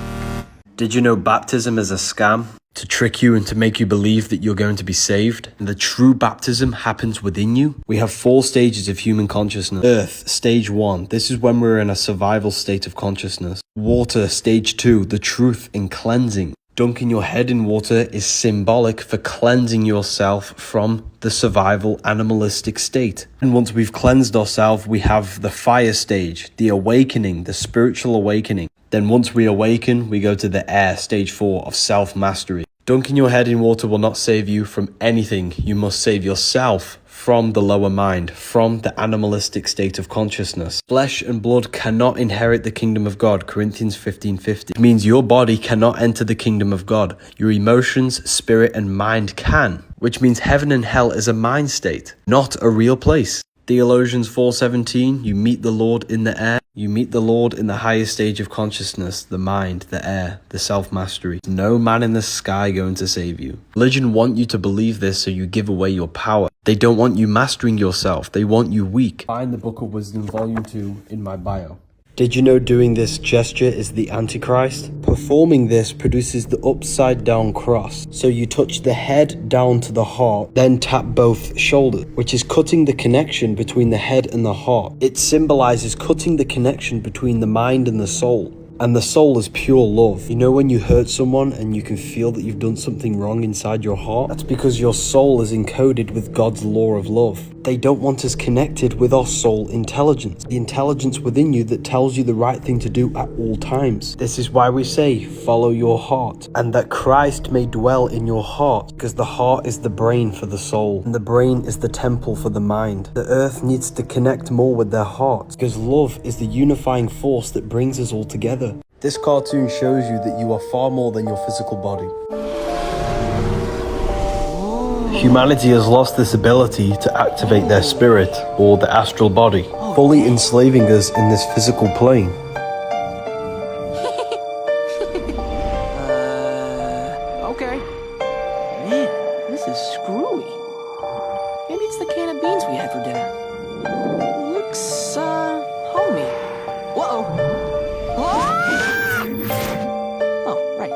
Did you know baptism is a scam? To trick you and to make you believe that you're going to be saved. And the true baptism happens within you. We have 4 stages of human consciousness. Earth, stage 1. This is when we're in a survival state of consciousness. Water, stage 2. The truth in cleansing. Dunking your head in water is symbolic for cleansing yourself from the survival animalistic state. And once we've cleansed ourselves, we have the fire stage, the awakening, the spiritual awakening. Then once we awaken, we go to the air, stage 4 of self-mastery. Dunking your head in water will not save you from anything. You must save yourself from the lower mind, from the animalistic state of consciousness. Flesh and blood cannot inherit the kingdom of God, Corinthians 15:50. It means your body cannot enter the kingdom of God. Your emotions, spirit, and mind can, which means heaven and hell is a mind state, not a real place. Theologians 4:17, you meet the Lord in the air. You meet the Lord in the highest stage of consciousness, the mind, the air, the self-mastery. No man in the sky going to save you. Religion want you to believe this so you give away your power. They don't want you mastering yourself. They want you weak. Find the Book of Wisdom, Volume 2 in my bio. Did you know doing this gesture is the Antichrist? Performing this produces the upside down cross. So you touch the head down to the heart, then tap both shoulders, which is cutting the connection between the head and the heart. It symbolizes cutting the connection between the mind and the soul. And the soul is pure love. You know when you hurt someone and you can feel that you've done something wrong inside your heart? That's because your soul is encoded with God's law of love. They don't want us connected with our soul intelligence, the intelligence within you that tells you the right thing to do at all times. This is why we say, follow your heart, and that Christ may dwell in your heart, because the heart is the brain for the soul, and the brain is the temple for the mind. The earth needs to connect more with their heart, because love is the unifying force that brings us all together. This cartoon shows you that you are far more than your physical body. Humanity has lost this ability to activate their spirit, or the astral body, fully enslaving us in this physical plane. Okay. Man, this is screwy. Maybe it's the can of beans we had for dinner. Looks, homey. Whoa. Oh, right.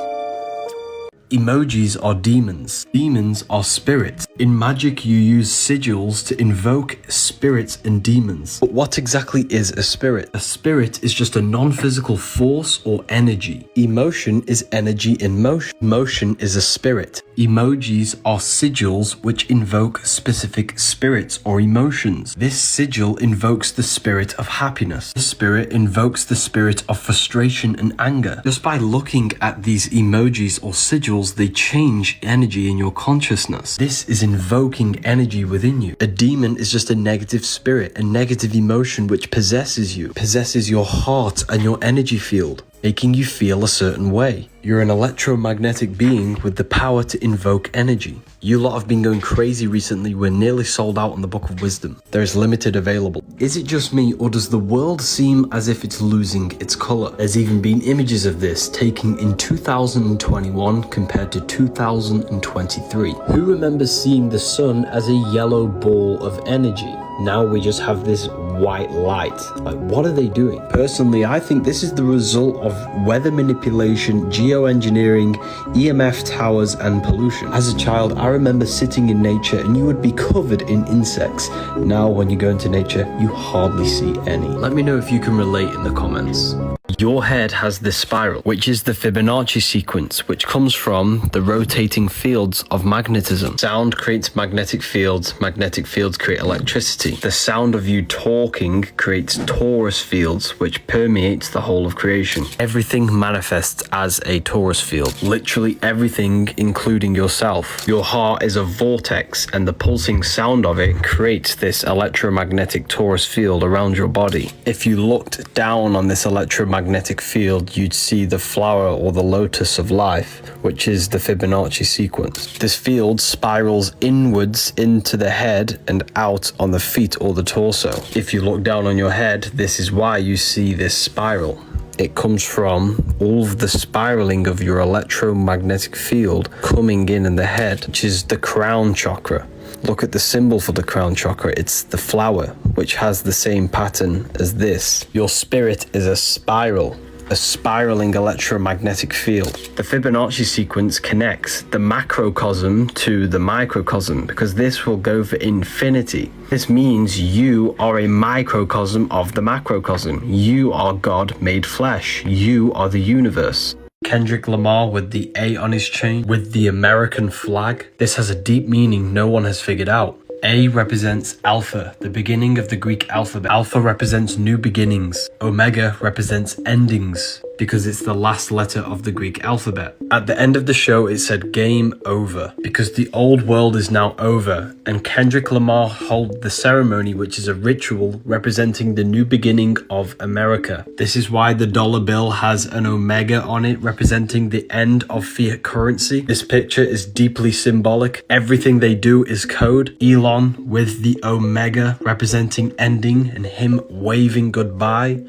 Emojis are demons. Demons are spirits. In magic, you use sigils to invoke spirits and demons. But what exactly is a spirit? A spirit is just a non-physical force or energy. Emotion is energy in motion. Motion is a spirit. Emojis are sigils which invoke specific spirits or emotions. This sigil invokes the spirit of happiness. The spirit invokes the spirit of frustration and anger. Just by looking at these emojis or sigils, they change energy in your consciousness. This is invoking energy within you. A demon is just a negative spirit, a negative emotion which possesses you, possesses your heart and your energy field, making you feel a certain way. You're an electromagnetic being with the power to invoke energy. You lot have been going crazy recently. We're nearly sold out on the Book of Wisdom. There is limited available. Is it just me, or does the world seem as if it's losing its color? There's even been images of this taken in 2021 compared to 2023. Who remembers seeing the sun as a yellow ball of energy? Now we just have this white light. Like, what are they doing? Personally, I think this is the result of weather manipulation, geoengineering, EMF towers, and pollution. As a child, I remember sitting in nature and you would be covered in insects. Now, when you go into nature, you hardly see any. Let me know if you can relate in the comments. Your head has this spiral, which is the Fibonacci sequence, which comes from the rotating fields of magnetism. Sound creates magnetic fields create electricity. The sound of you talking creates torus fields, which permeates the whole of creation. Everything manifests as a torus field. Literally everything, including yourself. Your heart is a vortex, and the pulsing sound of it creates this electromagnetic torus field around your body. If you looked down on this electromagnetic field, you'd see the flower or the lotus of life, which is the Fibonacci sequence. This field spirals inwards into the head and out on the feet or the torso. If you look down on your head, this is why you see this spiral. It comes from all of the spiraling of your electromagnetic field coming in the head, which is the crown chakra. Look at the symbol for the crown chakra. It's the flower, which has the same pattern as this. Your spirit is a spiral, a spiraling electromagnetic field. The Fibonacci sequence connects the macrocosm to the microcosm, because this will go for infinity. This means you are a microcosm of the macrocosm. You are God made flesh. You are the universe. Kendrick Lamar with the A on his chain, with the American flag. This has a deep meaning no one has figured out. A represents Alpha, the beginning of the Greek alphabet. Alpha represents new beginnings. Omega represents endings. because it's the last letter of the Greek alphabet. At the end of the show, it said game over because the old world is now over, and Kendrick Lamar held the ceremony, which is a ritual representing the new beginning of America. This is why the dollar bill has an omega on it, representing the end of fiat currency. This picture is deeply symbolic. Everything they do is code. Elon with the omega representing ending and him waving goodbye,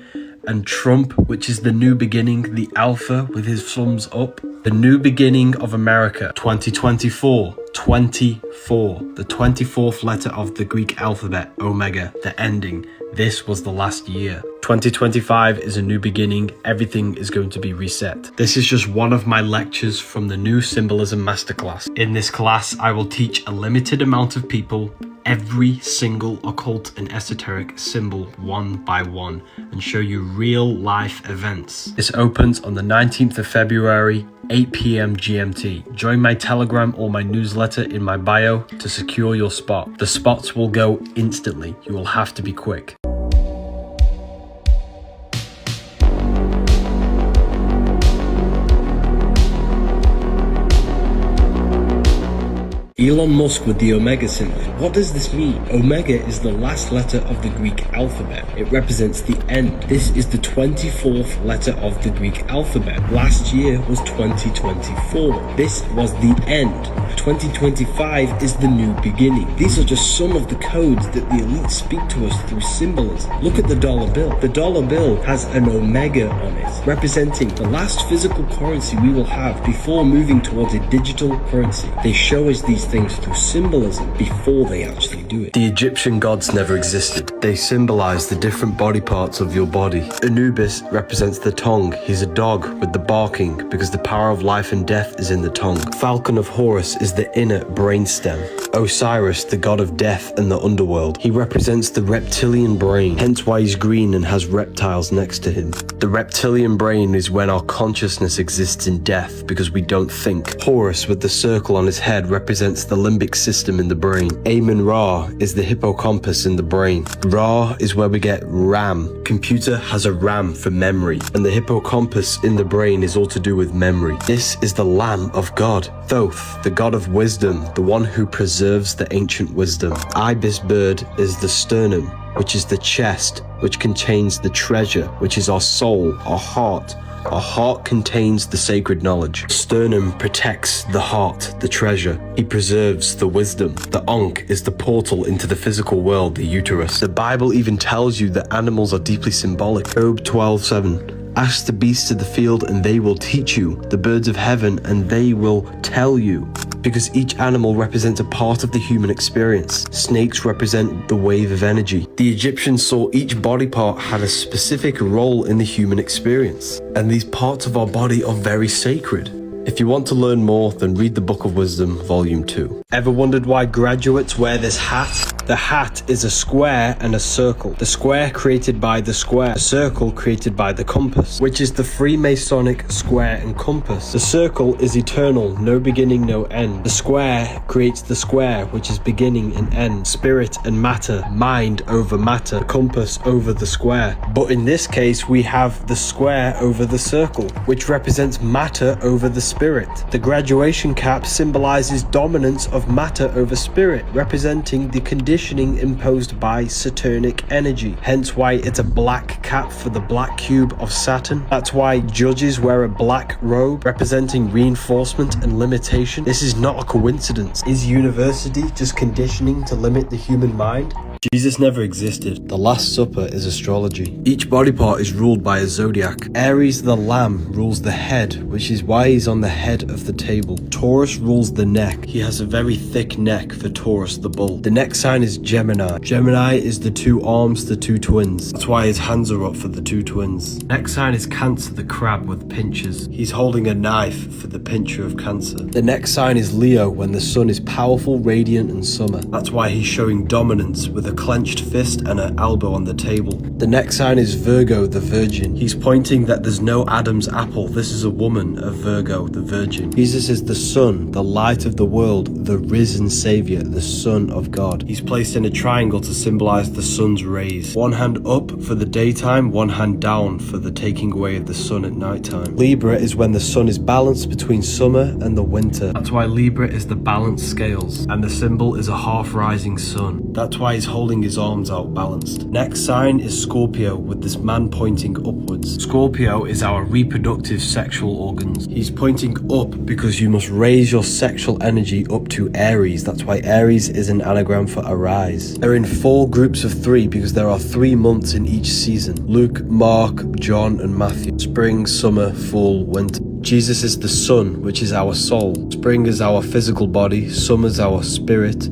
and Trump, which is the new beginning, the alpha with his thumbs up. The new beginning of America, 2024, 24, the 24th letter of the Greek alphabet, omega, the ending. This was the last year. 2025 is a new beginning. Everything is going to be reset. This is just one of my lectures from the new Symbolism Masterclass. In this class, I will teach a limited amount of people every single occult and esoteric symbol one by one and show you real life events. This opens on the 19th of February, 8 p.m. GMT. Join my Telegram or my newsletter in my bio to secure your spot. The spots will go instantly. You will have to be quick. Elon Musk with the Omega symbol. What does this mean? Omega is the last letter of the Greek alphabet. It represents the end. This is the 24th letter of the Greek alphabet. Last year was 2024. This was the end. 2025 is the new beginning. These are just some of the codes that the elite speak to us through symbolism. Look at the dollar bill. The dollar bill has an omega on it, representing the last physical currency we will have before moving towards a digital currency. They show us these things through symbolism before they actually do it. The Egyptian gods never existed. They symbolize the different body parts of your body. Anubis represents the tongue. He's a dog with the barking because the power of life and death is in the tongue. Falcon of Horus is the inner brainstem. Osiris, the god of death and the underworld. He represents the reptilian brain, hence why he's green and has reptiles next to him. The reptilian brain is when our consciousness exists in death because we don't think. Horus with the circle on his head represents the limbic system in the brain. Amun-Ra is the hippocampus in the brain. Ra is where we get RAM. Computer has a RAM for memory, and the hippocampus in the brain is all to do with memory. This is the Lamb of God. Thoth, the god of wisdom, the one who preserves the ancient wisdom. Ibis bird is the sternum, which is the chest, which contains the treasure, which is our soul, our heart. Our heart contains the sacred knowledge. Sternum protects the heart, the treasure. He preserves the wisdom. The Ankh is the portal into the physical world, the uterus. The Bible even tells you that animals are deeply symbolic. Job 12:7. Ask the beasts of the field and they will teach you, the birds of heaven and they will tell you. Because each animal represents a part of the human experience. Snakes represent the wave of energy. The Egyptians saw each body part had a specific role in the human experience. And these parts of our body are very sacred. If you want to learn more, then read the Book of Wisdom, Volume 2. Ever wondered why graduates wear this hat? The hat is a square and a circle. The square created by the square, the circle created by the compass, which is the Freemasonic square and compass. The circle is eternal, no beginning, no end. The square creates the square, which is beginning and end. Spirit and matter, mind over matter, the compass over the square. But in this case, we have the square over the circle, which represents matter over the spirit. The graduation cap symbolizes dominance of matter over spirit, representing the conditioning imposed by Saturnic energy. Hence why it's a black cap for the black cube of Saturn. That's why judges wear a black robe, representing reinforcement and limitation. This is not a coincidence. Is university just conditioning to limit the human mind? Jesus never existed. The Last Supper is astrology. Each body part is ruled by a zodiac. Aries the lamb rules the head, which is why he's on the head of the table. Taurus rules the neck. He has a very thick neck for Taurus the bull. The next sign is Gemini. Gemini is the two arms, the two twins. That's why his hands are up for the two twins. Next sign is Cancer the crab with pinchers. He's holding a knife for the pincher of Cancer. The next sign is Leo when the sun is powerful, radiant and summer. That's why he's showing dominance with a a clenched fist and an elbow on the table. The next sign is Virgo, the Virgin. He's pointing that there's no Adam's apple. This is a woman, a Virgo, the Virgin. Jesus is the sun, the light of the world, the risen Savior, the Son of God. He's placed in a triangle to symbolize the sun's rays. One hand up for the daytime, one hand down for the taking away of the sun at nighttime. Libra is when the sun is balanced between summer and the winter. That's why Libra is the balanced scales, and the symbol is a half rising sun. That's why he's holding his arms out balanced. Next sign is Scorpio, with this man pointing upwards. Scorpio is our reproductive sexual organs. He's pointing up because you must raise your sexual energy up to Aries. That's why Aries is an anagram for arise. They're in 4 groups of 3 because there are 3 months in each season: Luke, Mark, John and Matthew. Spring, summer, fall, winter. Jesus is the sun, which is our soul. Spring is our physical body, summer is our spirit,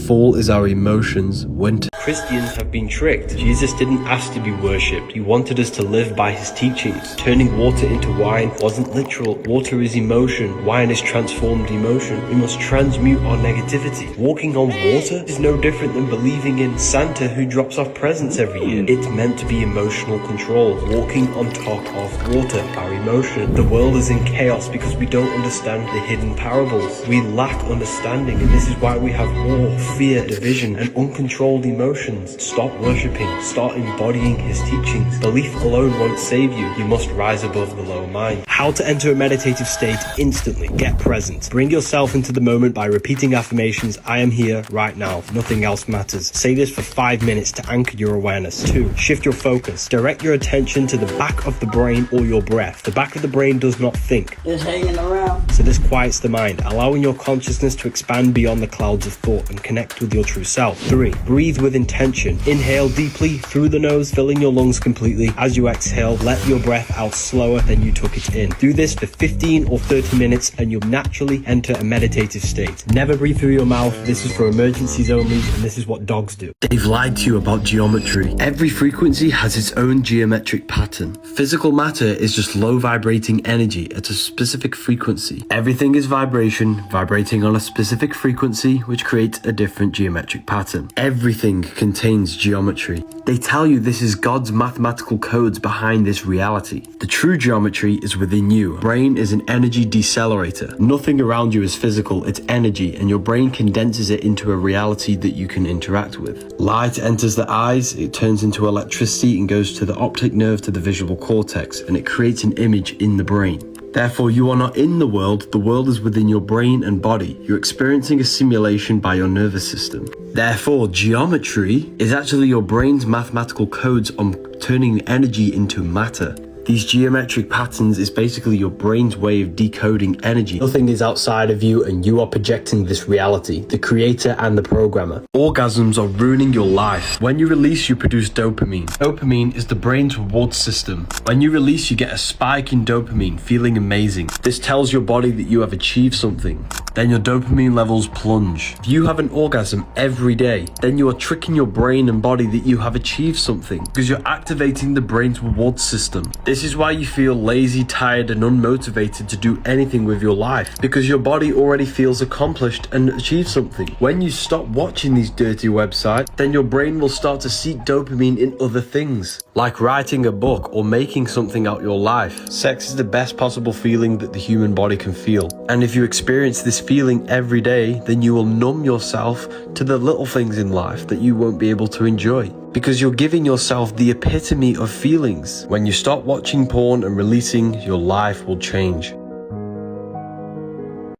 fall is our emotions, winter. Christians have been tricked. Jesus didn't ask to be worshipped. He wanted us to live by his teachings. Turning water into wine wasn't literal. Water is emotion. Wine is transformed emotion. We must transmute our negativity. Walking on water is no different than believing in Santa who drops off presents every year. It's meant to be emotional control. Walking on top of water, our emotion. The world is in chaos because we don't understand the hidden parables. We lack understanding, and this is why we have war, fear, division, and uncontrolled emotions. Stop worshipping. Start embodying his teachings. Belief alone won't save you. You must rise above the lower mind. How to enter a meditative state instantly. Get present. Bring yourself into the moment by repeating affirmations. I am here right now. Nothing else matters. Say this for 5 minutes to anchor your awareness. 2. Shift your focus. Direct your attention to the back of the brain or your breath. The back of the brain does not think. Just hanging around. So this quiets the mind, allowing your consciousness to expand beyond the clouds of thought and connect with your true self. 3. Breathe with intention. Inhale deeply through the nose, filling your lungs completely. As you exhale, let your breath out slower than you took it in. Do this for 15 or 30 minutes and you'll naturally enter a meditative state. Never breathe through your mouth. This is for emergencies only, and this is what dogs do. They've lied to you about geometry. Every frequency has its own geometric pattern. Physical matter is just low vibrating energy at a specific frequency. Everything is vibration, vibrating on a specific frequency, which creates a different geometric pattern. Everything contains geometry. They tell you this is God's mathematical codes behind this reality. The true geometry is within you. Brain is an energy decelerator. Nothing around you is physical, it's energy, and your brain condenses it into a reality that you can interact with. Light enters the eyes, it turns into electricity and goes to the optic nerve to the visual cortex, and it creates an image in the brain. Therefore, you are not in the world is within your brain and body. You're experiencing a simulation by your nervous system. Therefore, geometry is actually your brain's mathematical codes on turning energy into matter. These geometric patterns is basically your brain's way of decoding energy. Nothing is outside of you and you are projecting this reality, the creator and the programmer. Orgasms are ruining your life. When you release, you produce dopamine. Dopamine is the brain's reward system. When you release, you get a spike in dopamine, feeling amazing. This tells your body that you have achieved something. Then your dopamine levels plunge. If you have an orgasm every day, then you are tricking your brain and body that you have achieved something because you're activating the brain's reward system. This is why you feel lazy, tired, and unmotivated to do anything with your life, because your body already feels accomplished and achieved something. When you stop watching these dirty websites, then your brain will start to seek dopamine in other things, like writing a book or making something out your life. Sex is the best possible feeling that the human body can feel. And if you experience this feeling every day, then you will numb yourself to the little things in life that you won't be able to enjoy, because you're giving yourself the epitome of feelings. When you stop watching porn and releasing, your life will change.